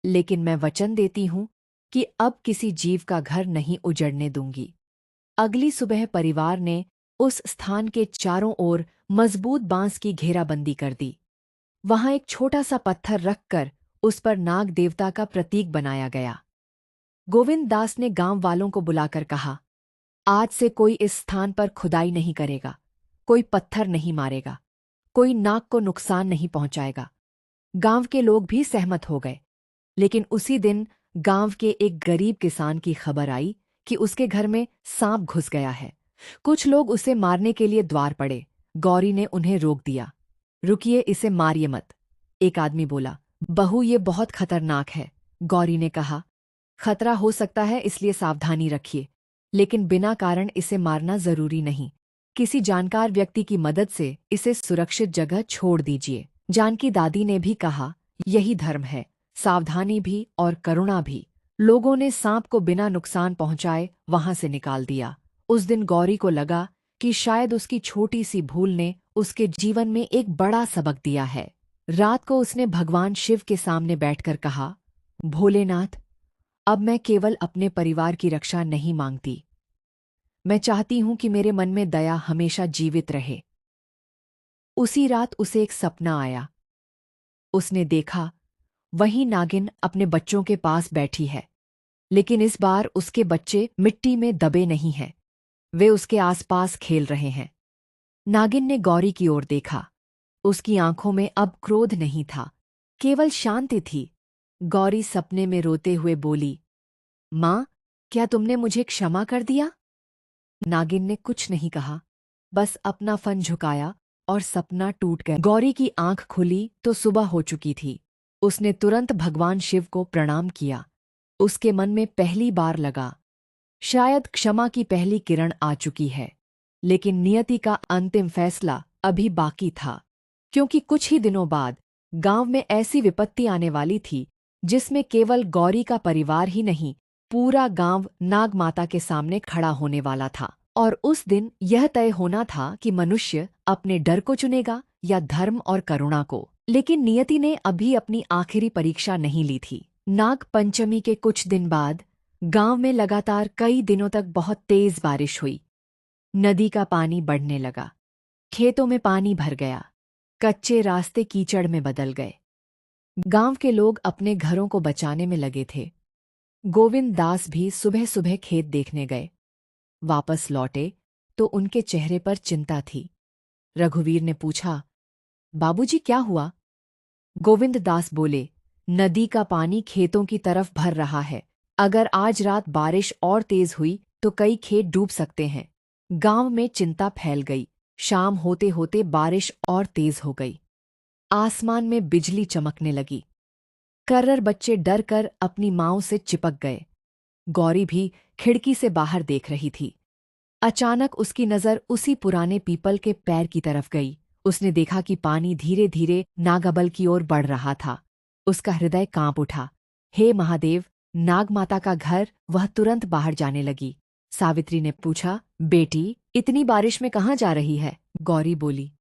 लेकिन मैं वचन देती हूँ कि अब किसी जीव का घर नहीं उजड़ने दूंगी। अगली सुबह परिवार ने उस स्थान के चारों ओर मजबूत बांस की घेराबंदी कर दी। वहां एक छोटा सा पत्थर रखकर उस पर नाग देवता का प्रतीक बनाया गया। गोविंद दास ने गांव वालों को बुलाकर कहा, आज से कोई इस स्थान पर खुदाई नहीं करेगा, कोई पत्थर नहीं मारेगा, कोई नाग को नुकसान नहीं पहुंचाएगा। गांव के लोग भी सहमत हो गए। लेकिन उसी दिन गांव के एक गरीब किसान की खबर आई कि उसके घर में सांप घुस गया है। कुछ लोग उसे मारने के लिए द्वार पड़े। गौरी ने उन्हें रोक दिया। रुकिए, इसे मारिए मत। एक आदमी बोला, बहू ये बहुत खतरनाक है। गौरी ने कहा, खतरा हो सकता है इसलिए सावधानी रखिए, लेकिन बिना कारण इसे मारना जरूरी नहीं। किसी जानकार व्यक्ति की मदद से इसे सुरक्षित जगह छोड़ दीजिए। जानकी दादी ने भी कहा, यही धर्म है, सावधानी भी और करुणा भी। लोगों ने सांप को बिना नुकसान पहुंचाए वहां से निकाल दिया। उस दिन गौरी को लगा कि शायद उसकी छोटी सी भूल ने उसके जीवन में एक बड़ा सबक दिया है। रात को उसने भगवान शिव के सामने बैठकर कहा, भोलेनाथ, अब मैं केवल अपने परिवार की रक्षा नहीं मांगती, मैं चाहती हूं कि मेरे मन में दया हमेशा जीवित रहे। उसी रात उसे एक सपना आया। उसने देखा वही नागिन अपने बच्चों के पास बैठी है, लेकिन इस बार उसके बच्चे मिट्टी में दबे नहीं हैं, वे उसके आसपास खेल रहे हैं। नागिन ने गौरी की ओर देखा। उसकी आंखों में अब क्रोध नहीं था, केवल शांति थी। गौरी सपने में रोते हुए बोली, माँ, क्या तुमने मुझे क्षमा कर दिया? नागिन ने कुछ नहीं कहा, बस अपना फन झुकाया और सपना टूट गया। गौरी की आंख खुली तो सुबह हो चुकी थी। उसने तुरंत भगवान शिव को प्रणाम किया। उसके मन में पहली बार लगा, शायद क्षमा की पहली किरण आ चुकी है। लेकिन नियति का अंतिम फैसला अभी बाकी था, क्योंकि कुछ ही दिनों बाद गांव में ऐसी विपत्ति आने वाली थी जिसमें केवल गौरी का परिवार ही नहीं, पूरा गांव नाग माता के सामने खड़ा होने वाला था। और उस दिन यह तय होना था कि मनुष्य अपने डर को चुनेगा या धर्म और करुणा को। लेकिन नियति ने अभी अपनी आखिरी परीक्षा नहीं ली थी। नाग पंचमी के कुछ दिन बाद गांव में लगातार कई दिनों तक बहुत तेज बारिश हुई। नदी का पानी बढ़ने लगा, खेतों में पानी भर गया, कच्चे रास्ते कीचड़ में बदल गए। गांव के लोग अपने घरों को बचाने में लगे थे। गोविंद दास भी सुबह सुबह खेत देखने गए। वापस लौटे तो उनके चेहरे पर चिंता थी। रघुवीर ने पूछा, बाबूजी क्या हुआ? गोविंद दास बोले, नदी का पानी खेतों की तरफ भर रहा है। अगर आज रात बारिश और तेज हुई तो कई खेत डूब सकते हैं। गांव में चिंता फैल गई। शाम होते होते बारिश और तेज हो गई। आसमान में बिजली चमकने लगी। कर्रर बच्चे डर कर अपनी माँओं से चिपक गए। गौरी भी खिड़की से बाहर देख रही थी। अचानक उसकी नज़र उसी पुराने पीपल के पैर की तरफ गई। उसने देखा कि पानी धीरे धीरे नागबल की ओर बढ़ रहा था। उसका हृदय कांप उठा। हे महादेव, नागमाता का घर! वह तुरंत बाहर जाने लगी। सावित्री ने पूछा, बेटी, इतनी बारिश में कहाँ जा रही है? गौरी बोली,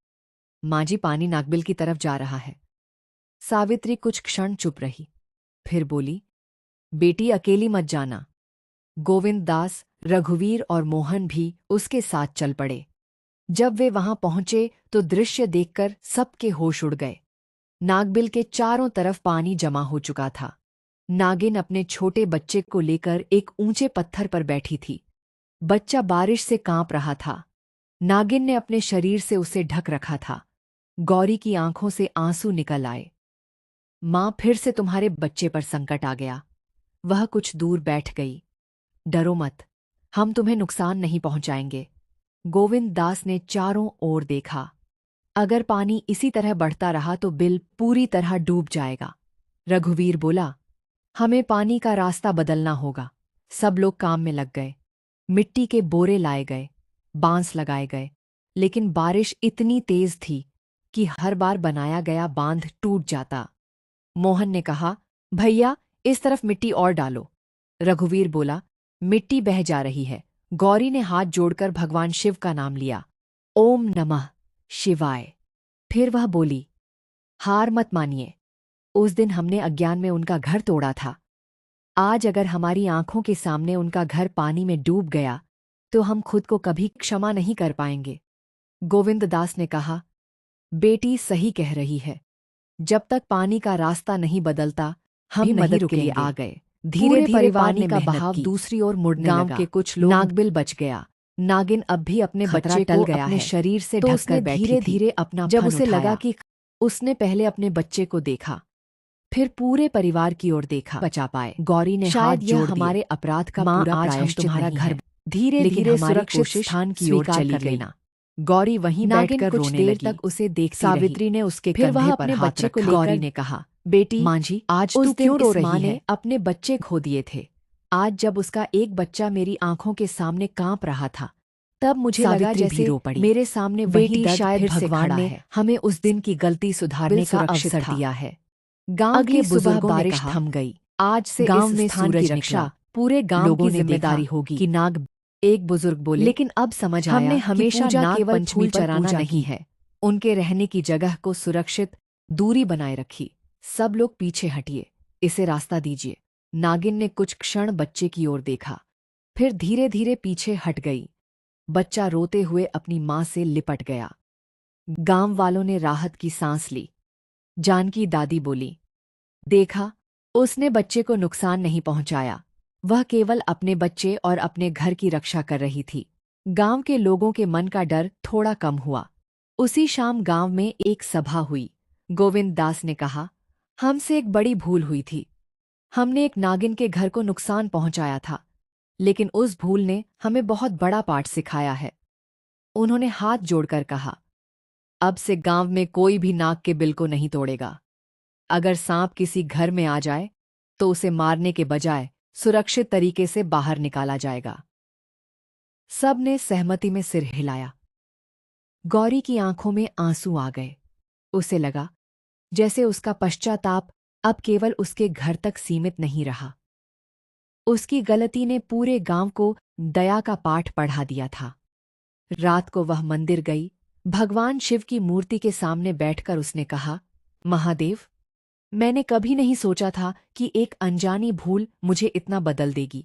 माँ जी, पानी नागबिल की तरफ जा रहा है। सावित्री कुछ क्षण चुप रही, फिर बोली, बेटी, अकेली मत जाना। गोविंद दास, रघुवीर और मोहन भी उसके साथ चल पड़े। जब वे वहां पहुंचे तो दृश्य देखकर सबके होश उड़ गए। नागबिल के चारों तरफ पानी जमा हो चुका था। नागिन अपने छोटे बच्चे को लेकर एक ऊंचे पत्थर पर बैठी थी। बच्चा बारिश से कांप रहा था। नागिन ने अपने शरीर से उसे ढक रखा था। गौरी की आंखों से आंसू निकल आए। माँ, फिर से तुम्हारे बच्चे पर संकट आ गया। वह कुछ दूर बैठ गई। डरो मत, हम तुम्हें नुकसान नहीं पहुंचाएंगे। गोविंद दास ने चारों ओर देखा। अगर पानी इसी तरह बढ़ता रहा तो बिल पूरी तरह डूब जाएगा। रघुवीर बोला, हमें पानी का रास्ता बदलना होगा। सब लोग काम में लग गए। मिट्टी के बोरे लाए गए, बांस लगाए गए, लेकिन बारिश इतनी तेज थी कि हर बार बनाया गया बांध टूट जाता। मोहन ने कहा, भैया, इस तरफ मिट्टी और डालो। रघुवीर बोला, मिट्टी बह जा रही है। गौरी ने हाथ जोड़कर भगवान शिव का नाम लिया, ओम नमः शिवाय। फिर वह बोली, हार मत मानिए। उस दिन हमने अज्ञान में उनका घर तोड़ा था। आज अगर हमारी आंखों के सामने उनका घर पानी में डूब गया तो हम खुद को कभी क्षमा नहीं कर पाएंगे। गोविंद दास ने कहा, बेटी सही कह रही है। जब तक पानी का रास्ता नहीं बदलता, हम भी नहीं मदद के रुकेंगे। लिए आ गए। धीरे पूरे धीरे परिवार पानी ने का मेहनत बहाव की। दूसरी ओर मुड़ने गांव लगा। के कुछ लोग नागबिल बच गया। नागिन अब भी अपने खतरा बच्चे टल को गया अपने है, शरीर से तो ढककर उसने बैठी धीरे थी। धीरे अपना जब फन उसे लगा उठाया। कि उसने पहले अपने बच्चे को देखा, फिर पूरे परिवार की ओर देखा, बचा पाए। गौरी ने शायद हाथ यह जोड़ दिए। हमारे अपराध का माँ, पूरा आज हम प्रायश्चित तुम्हारा नहीं घर है, धीरे लेकिन धीरे हमारी सुरक्षित कोशिश स्थान की ओर स्वीकार चली कर गई। लेना। गौरी वहीं नागिन बैठकर कुछ रोने देर लगी। तक उसे देखती सावित्री रही। ने उसके फिर वह कंधे पर अपने हाथ बच्चे को रखा। लेकर गौरी ने कहा, बेटी, माँ जी, आज उस तू दिन क्यों रो इस रही माँ है? ने अपने बच्चे खो दिए थे। आज जब उसका एक बच्चा मेरी आंखों के सामने कांप रहा था, तब मुझे लगा सावित्री भी जैसे रो पड़ी। मेरे सामने वही बेटी, दर्द शायद फिर से भगवान खड़ा ने है। हमें उस दिन की गलती सुधारने का सुरक्षित अवसर था। दिया है। गांव अगली के सुबह बुजुर्गों ने बारिश कहा, थम गई। आज से गांव इस में स्थान सूरज की निकला। रक्षा पूरे गांव लोगों की ने जिम्मेदारी देखा होगी कि नाग एक बुजुर्ग बोले। लेकिन अब समझ हमने आया हमेशा कि पूजा नाग केवल पंचमी फूल पर चराना पूजा नहीं की है। उनके रहने की जगह को सुरक्षित दूरी बनाए रखी। सब लोग पीछे हटिए, इसे रास्ता दीजिए। नागिन ने कुछ क्षण बच्चे की ओर देखा, फिर धीरे धीरे पीछे हट गई। बच्चा रोते हुए अपनी माँ से लिपट गया। गांव वालों ने राहत की सांस ली। जानकी दादी बोली, देखा, उसने बच्चे को नुकसान नहीं पहुंचाया। वह केवल अपने बच्चे और अपने घर की रक्षा कर रही थी। गांव के लोगों के मन का डर थोड़ा कम हुआ। उसी शाम गांव में एक सभा हुई। गोविंद दास ने कहा, हमसे एक बड़ी भूल हुई थी। हमने एक नागिन के घर को नुकसान पहुंचाया था, लेकिन उस भूल ने हमें बहुत बड़ा पाठ सिखाया है। उन्होंने हाथ जोड़कर कहा, अब से गांव में कोई भी नाग के बिल को नहीं तोड़ेगा। अगर सांप किसी घर में आ जाए तो उसे मारने के बजाय सुरक्षित तरीके से बाहर निकाला जाएगा। सब ने सहमति में सिर हिलाया। गौरी की आंखों में आंसू आ गए। उसे लगा जैसे उसका पश्चाताप अब केवल उसके घर तक सीमित नहीं रहा। उसकी गलती ने पूरे गांव को दया का पाठ पढ़ा दिया था। रात को वह मंदिर गई। भगवान शिव की मूर्ति के सामने बैठकर उसने कहा, महादेव, मैंने कभी नहीं सोचा था कि एक अनजानी भूल मुझे इतना बदल देगी।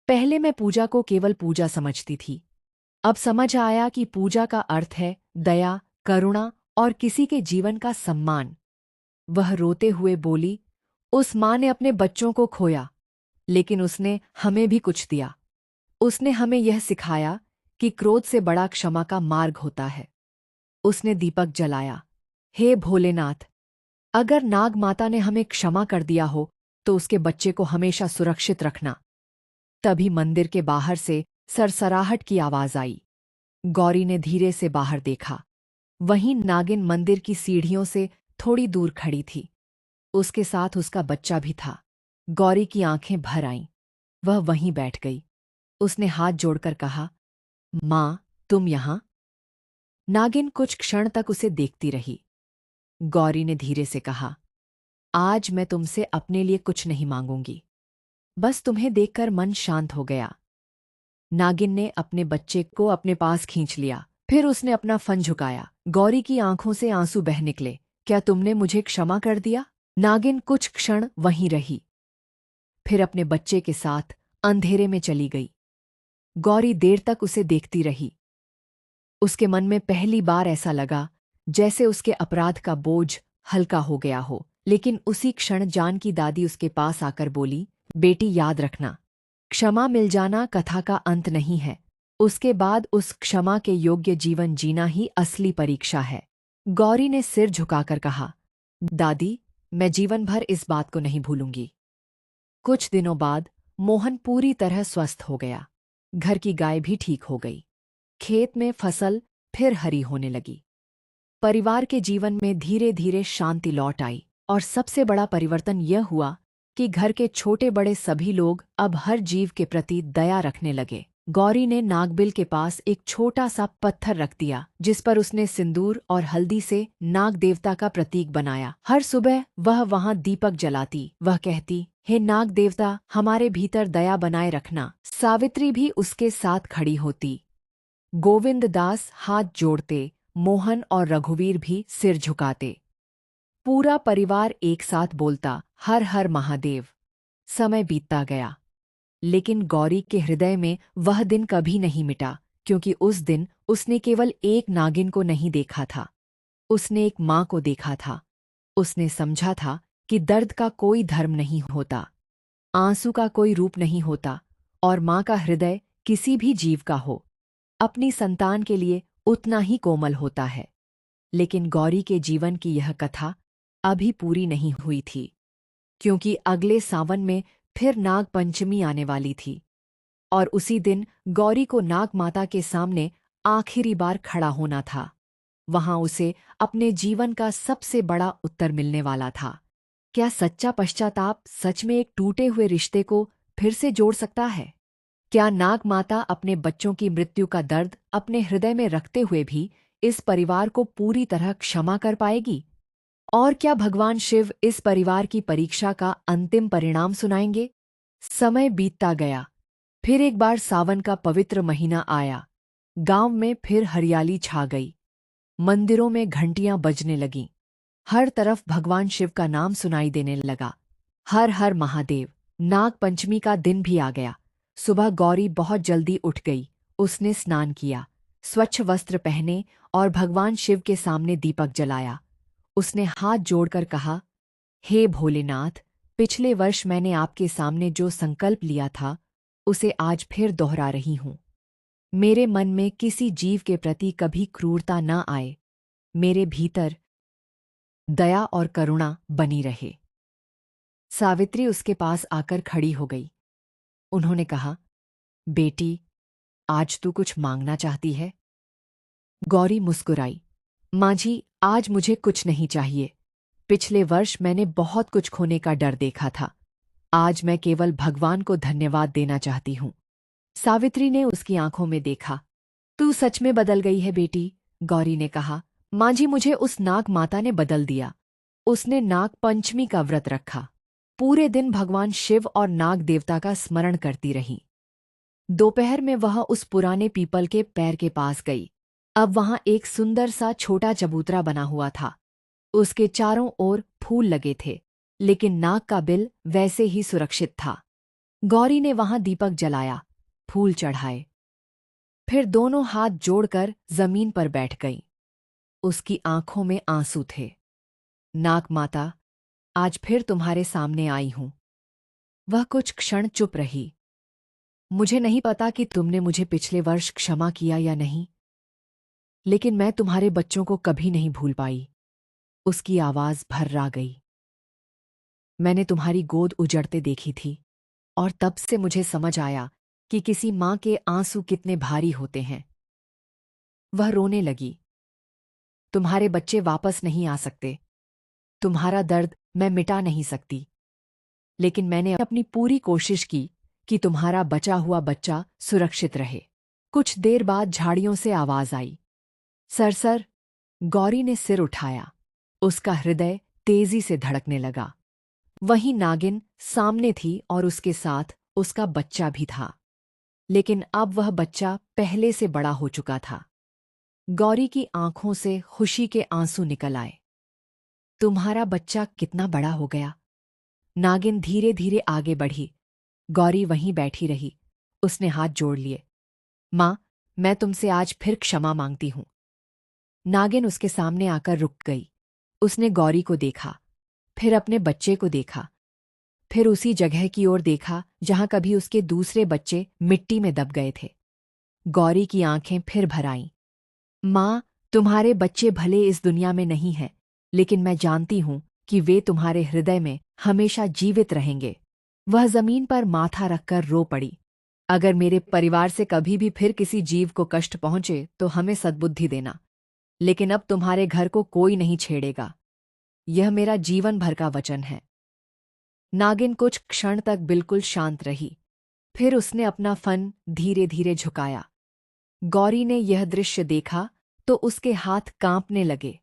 पहले मैं पूजा को केवल पूजा समझती थी। अब समझ आया कि पूजा का अर्थ है दया, करुणा और किसी के जीवन का सम्मान। वह रोते हुए बोली, उस माँ ने अपने बच्चों को खोया, लेकिन उसने हमें भी कुछ दिया। उसने हमें यह सिखाया कि क्रोध से बड़ा क्षमा का मार्ग होता है। उसने दीपक जलाया। हे भोलेनाथ, अगर नाग माता ने हमें क्षमा कर दिया हो तो उसके बच्चे को हमेशा सुरक्षित रखना। तभी मंदिर के बाहर से सरसराहट की आवाज आई। गौरी ने धीरे से बाहर देखा। वहीं नागिन मंदिर की सीढ़ियों से थोड़ी दूर खड़ी थी। उसके साथ उसका बच्चा भी था। गौरी की आंखें भर आईं। वह वहीं बैठ गई। उसने हाथ जोड़कर कहा, माँ, तुम यहां? नागिन कुछ क्षण तक उसे देखती रही। गौरी ने धीरे से कहा, आज मैं तुमसे अपने लिए कुछ नहीं मांगूंगी। बस तुम्हें देखकर मन शांत हो गया। नागिन ने अपने बच्चे को अपने पास खींच लिया। फिर उसने अपना फन झुकाया। गौरी की आंखों से आंसू बह निकले। क्या तुमने मुझे क्षमा कर दिया? नागिन कुछ क्षण वहीं रही, फिर अपने बच्चे के साथ अंधेरे में चली गई। गौरी देर तक उसे देखती रही। उसके मन में पहली बार ऐसा लगा जैसे उसके अपराध का बोझ हल्का हो गया हो। लेकिन उसी क्षण जानकी दादी उसके पास आकर बोली, बेटी, याद रखना, क्षमा मिल जाना कथा का अंत नहीं है। उसके बाद उस क्षमा के योग्य जीवन जीना ही असली परीक्षा है। गौरी ने सिर झुकाकर कहा, दादी, मैं जीवन भर इस बात को नहीं भूलूंगी। कुछ दिनों बाद मोहन पूरी तरह स्वस्थ हो गया। घर की गाय भी ठीक हो गई। खेत में फसल फिर हरी होने लगी। परिवार के जीवन में धीरे धीरे शांति लौट आई और सबसे बड़ा परिवर्तन यह हुआ कि घर के छोटे बड़े सभी लोग अब हर जीव के प्रति दया रखने लगे। गौरी ने नागबिल के पास एक छोटा सा पत्थर रख दिया जिस पर उसने सिंदूर और हल्दी से नाग देवता का प्रतीक बनाया। हर सुबह वह वहां दीपक जलाती। वह कहती, हे नाग देवता, हमारे भीतर दया बनाए रखना। सावित्री भी उसके साथ खड़ी होती। गोविंद दास हाथ जोड़ते, मोहन और रघुवीर भी सिर झुकाते। पूरा परिवार एक साथ बोलता, हर हर महादेव। समय बीतता गया, लेकिन गौरी के हृदय में वह दिन कभी नहीं मिटा, क्योंकि उस दिन उसने केवल एक नागिन को नहीं देखा था, उसने एक माँ को देखा था। उसने समझा था कि दर्द का कोई धर्म नहीं होता। आंसू का कोई रूप नहीं होता और माँ का हृदय किसी भी जीव का हो अपनी संतान के लिए उतना ही कोमल होता है। लेकिन गौरी के जीवन की यह कथा अभी पूरी नहीं हुई थी, क्योंकि अगले सावन में फिर नाग पंचमी आने वाली थी और उसी दिन गौरी को नाग माता के सामने आखिरी बार खड़ा होना था। वहां उसे अपने जीवन का सबसे बड़ा उत्तर मिलने वाला था। क्या सच्चा पश्चाताप सच में एक टूटे हुए रिश्ते को फिर से जोड़ सकता है? क्या नाग माता अपने बच्चों की मृत्यु का दर्द अपने हृदय में रखते हुए भी इस परिवार को पूरी तरह क्षमा कर पाएगी? और क्या भगवान शिव इस परिवार की परीक्षा का अंतिम परिणाम सुनाएंगे? समय बीतता गया। फिर एक बार सावन का पवित्र महीना आया। गांव में फिर हरियाली छा गई। मंदिरों में घंटियां बजने लगीं। हर तरफ भगवान शिव का नाम सुनाई देने लगा। हर हर महादेव। नाग पंचमी का दिन भी आ गया। सुबह गौरी बहुत जल्दी उठ गई। उसने स्नान किया, स्वच्छ वस्त्र पहने और भगवान शिव के सामने दीपक जलाया। उसने हाथ जोड़कर कहा, हे भोलेनाथ, पिछले वर्ष मैंने आपके सामने जो संकल्प लिया था उसे आज फिर दोहरा रही हूं। मेरे मन में किसी जीव के प्रति कभी क्रूरता न आए। मेरे भीतर दया और करुणा बनी रहे। सावित्री उसके पास आकर खड़ी हो गई। उन्होंने कहा, बेटी, आज तू कुछ मांगना चाहती है? गौरी मुस्कुराई। माँ जी, आज मुझे कुछ नहीं चाहिए। पिछले वर्ष मैंने बहुत कुछ खोने का डर देखा था। आज मैं केवल भगवान को धन्यवाद देना चाहती हूँ। सावित्री ने उसकी आंखों में देखा। तू सच में बदल गई है बेटी, गौरी ने कहा। माँ जी, मुझे उस नाग माता ने बदल दिया। उसने नाग पंचमी का व्रत रखा। पूरे दिन भगवान शिव और नाग देवता का स्मरण करती रही। दोपहर में वह उस पुराने पीपल के पैर के पास गई। अब वहां एक सुंदर सा छोटा चबूतरा बना हुआ था। उसके चारों ओर फूल लगे थे, लेकिन नाग का बिल वैसे ही सुरक्षित था। गौरी ने वहां दीपक जलाया, फूल चढ़ाए, फिर दोनों हाथ जोड़कर जमीन पर बैठ गई। उसकी आंखों में आंसू थे। नाग माता, आज फिर तुम्हारे सामने आई हूं। वह कुछ क्षण चुप रही। मुझे नहीं पता कि तुमने मुझे पिछले वर्ष क्षमा किया या नहीं, लेकिन मैं तुम्हारे बच्चों को कभी नहीं भूल पाई। उसकी आवाज भर्रा गई। मैंने तुम्हारी गोद उजड़ते देखी थी और तब से मुझे समझ आया कि किसी माँ के आंसू कितने भारी होते हैं। वह रोने लगी। तुम्हारे बच्चे वापस नहीं आ सकते। तुम्हारा दर्द मैं मिटा नहीं सकती, लेकिन मैंने अपनी पूरी कोशिश की कि तुम्हारा बचा हुआ बच्चा सुरक्षित रहे। कुछ देर बाद झाड़ियों से आवाज आई, सर। गौरी ने सिर उठाया। उसका हृदय तेजी से धड़कने लगा। वहीं नागिन सामने थी और उसके साथ उसका बच्चा भी था, लेकिन अब वह बच्चा पहले से बड़ा हो चुका था। गौरी की आंखों से खुशी के आंसू निकल आए। तुम्हारा बच्चा कितना बड़ा हो गया? नागिन धीरे धीरे आगे बढ़ी। गौरी वहीं बैठी रही। उसने हाथ जोड़ लिए। माँ, मैं तुमसे आज फिर क्षमा मांगती हूं। नागिन उसके सामने आकर रुक गई। उसने गौरी को देखा, फिर अपने बच्चे को देखा, फिर उसी जगह की ओर देखा जहां कभी उसके दूसरे बच्चे मिट्टी में दब गए थे। गौरी की आंखें फिर भर आईं। माँ, तुम्हारे बच्चे भले इस दुनिया में नहीं हैं, लेकिन मैं जानती हूं कि वे तुम्हारे हृदय में हमेशा जीवित रहेंगे। वह जमीन पर माथा रखकर रो पड़ी। अगर मेरे परिवार से कभी भी फिर किसी जीव को कष्ट पहुंचे तो हमें सद्बुद्धि देना, लेकिन अब तुम्हारे घर को कोई नहीं छेड़ेगा। यह मेरा जीवन भर का वचन है। नागिन कुछ क्षण तक बिल्कुल शांत रही। फिर उसने अपना फन धीरे धीरे झुकाया। गौरी ने यह दृश्य देखा तो उसके हाथ कांपने लगे।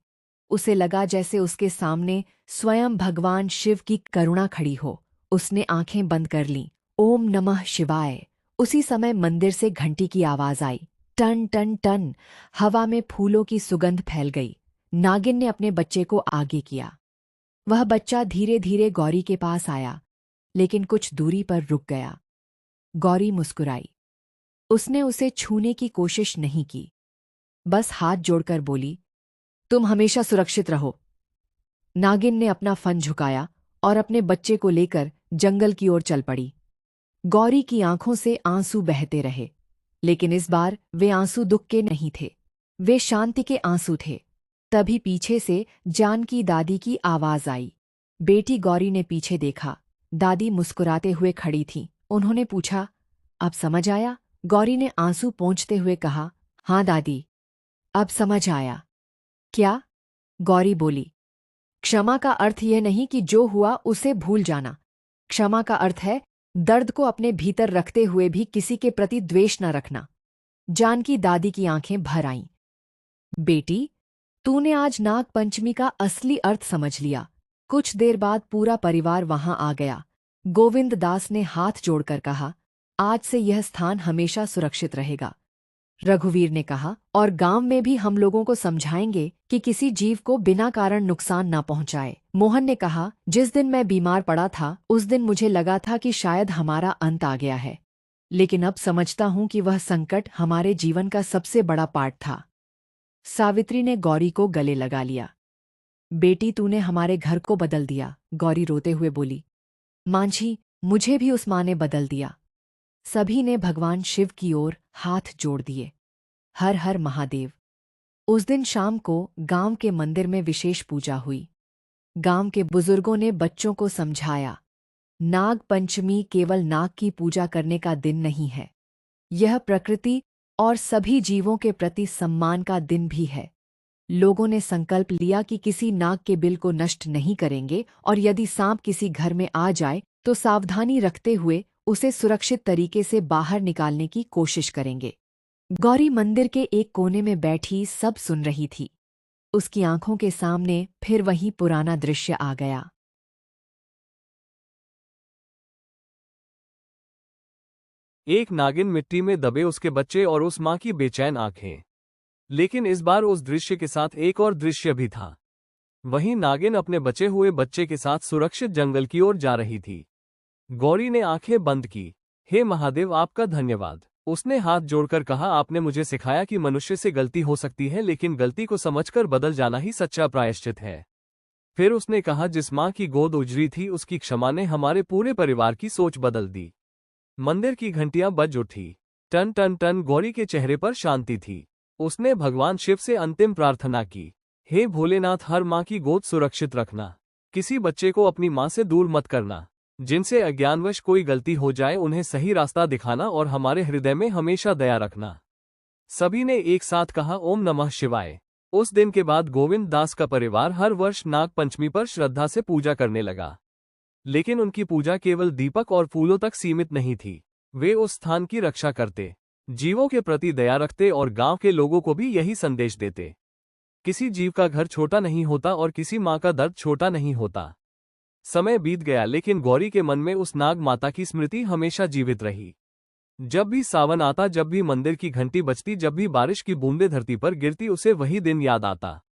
उसे लगा जैसे उसके सामने स्वयं भगवान शिव की करुणा खड़ी हो। उसने आंखें बंद कर लीं। ओम नमः शिवाय। उसी समय मंदिर से घंटी की आवाज आई। Ton ton ton. हवा में फूलों की सुगंध फैल गई। नागिन ने अपने बच्चे को आगे किया। वह बच्चा धीरे धीरे गौरी के पास आया, लेकिन कुछ दूरी पर रुक गया। गौरी मुस्कुराई। उसने उसे छूने की कोशिश नहीं की, बस हाथ जोड़कर बोली, तुम हमेशा सुरक्षित रहो। नागिन ने अपना फन झुकाया और अपने बच्चे को लेकर जंगल की ओर चल पड़ी। गौरी की आंखों से आंसू बहते रहे, लेकिन इस बार वे आंसू दुख के नहीं थे, वे शांति के आंसू थे। तभी पीछे से जानकी दादी की आवाज आई। बेटी गौरी ने पीछे देखा। दादी मुस्कुराते हुए खड़ी थीं। उन्होंने पूछा, अब समझ आया? गौरी ने आंसू पोंछते हुए कहा, हाँ दादी, अब समझ आया। क्या? गौरी बोली, क्षमा का अर्थ यह नहीं कि जो हुआ उसे भूल जाना। क्षमा का अर्थ है दर्द को अपने भीतर रखते हुए भी किसी के प्रति द्वेष न रखना। जानकी दादी की आंखें भर आईं। बेटी, तूने आज नाग पंचमी का असली अर्थ समझ लिया। कुछ देर बाद पूरा परिवार वहां आ गया। गोविंद दास ने हाथ जोड़कर कहा, आज से यह स्थान हमेशा सुरक्षित रहेगा। रघुवीर ने कहा, और गांव में भी हम लोगों को समझाएंगे कि किसी जीव को बिना कारण नुकसान न पहुंचाए। मोहन ने कहा, जिस दिन मैं बीमार पड़ा था उस दिन मुझे लगा था कि शायद हमारा अंत आ गया है, लेकिन अब समझता हूं कि वह संकट हमारे जीवन का सबसे बड़ा पाठ था। सावित्री ने गौरी को गले लगा लिया। बेटी, तूने हमारे घर को बदल दिया। गौरी रोते हुए बोली, मांझी, मुझे भी उस माँ ने बदल दिया। सभी ने भगवान शिव की ओर हाथ जोड़ दिए। हर हर महादेव। उस दिन शाम को गांव के मंदिर में विशेष पूजा हुई। गांव के बुजुर्गों ने बच्चों को समझाया, नाग पंचमी केवल नाग की पूजा करने का दिन नहीं है, यह प्रकृति और सभी जीवों के प्रति सम्मान का दिन भी है। लोगों ने संकल्प लिया कि किसी नाग के बिल को नष्ट नहीं करेंगे और यदि सांप किसी घर में आ जाए तो सावधानी रखते हुए उसे सुरक्षित तरीके से बाहर निकालने की कोशिश करेंगे। गौरी मंदिर के एक कोने में बैठी सब सुन रही थी। उसकी आंखों के सामने फिर वही पुराना दृश्य आ गया। एक नागिन मिट्टी में दबे उसके बच्चे और उस मां की बेचैन आंखें। लेकिन इस बार उस दृश्य के साथ एक और दृश्य भी था। वहीं नागिन अपने बचे हुए बच्चे के साथ सुरक्षित जंगल की ओर जा रही थी। गौरी ने आंखें बंद की। हे महादेव, आपका धन्यवाद। उसने हाथ जोड़कर कहा, आपने मुझे सिखाया कि मनुष्य से गलती हो सकती है, लेकिन गलती को समझकर बदल जाना ही सच्चा प्रायश्चित है। फिर उसने कहा, जिस मां की गोद उजरी थी उसकी क्षमा ने हमारे पूरे परिवार की सोच बदल दी। मंदिर की घंटियां बज उठी। Ton ton ton. गौरी के चेहरे पर शांति थी। उसने भगवान शिव से अंतिम प्रार्थना की, हे भोलेनाथ, हर मां की गोद सुरक्षित रखना। किसी बच्चे को अपनी मां से दूर मत करना। जिनसे अज्ञानवश कोई गलती हो जाए उन्हें सही रास्ता दिखाना और हमारे हृदय में हमेशा दया रखना। सभी ने एक साथ कहा, ओम नमः शिवाय। उस दिन के बाद गोविंद दास का परिवार हर वर्ष नाग पंचमी पर श्रद्धा से पूजा करने लगा। लेकिन उनकी पूजा केवल दीपक और फूलों तक सीमित नहीं थी। वे उस स्थान की रक्षा करते, जीवों के प्रति दया रखते और गांव के लोगों को भी यही संदेश देते। किसी जीव का घर छोटा नहीं होता और किसी मां का दर्द छोटा नहीं होता। समय बीत गया, लेकिन गौरी के मन में उस नाग माता की स्मृति हमेशा जीवित रही। जब भी सावन आता, जब भी मंदिर की घंटी बजती, जब भी बारिश की बूंदें धरती पर गिरती, उसे वही दिन याद आता।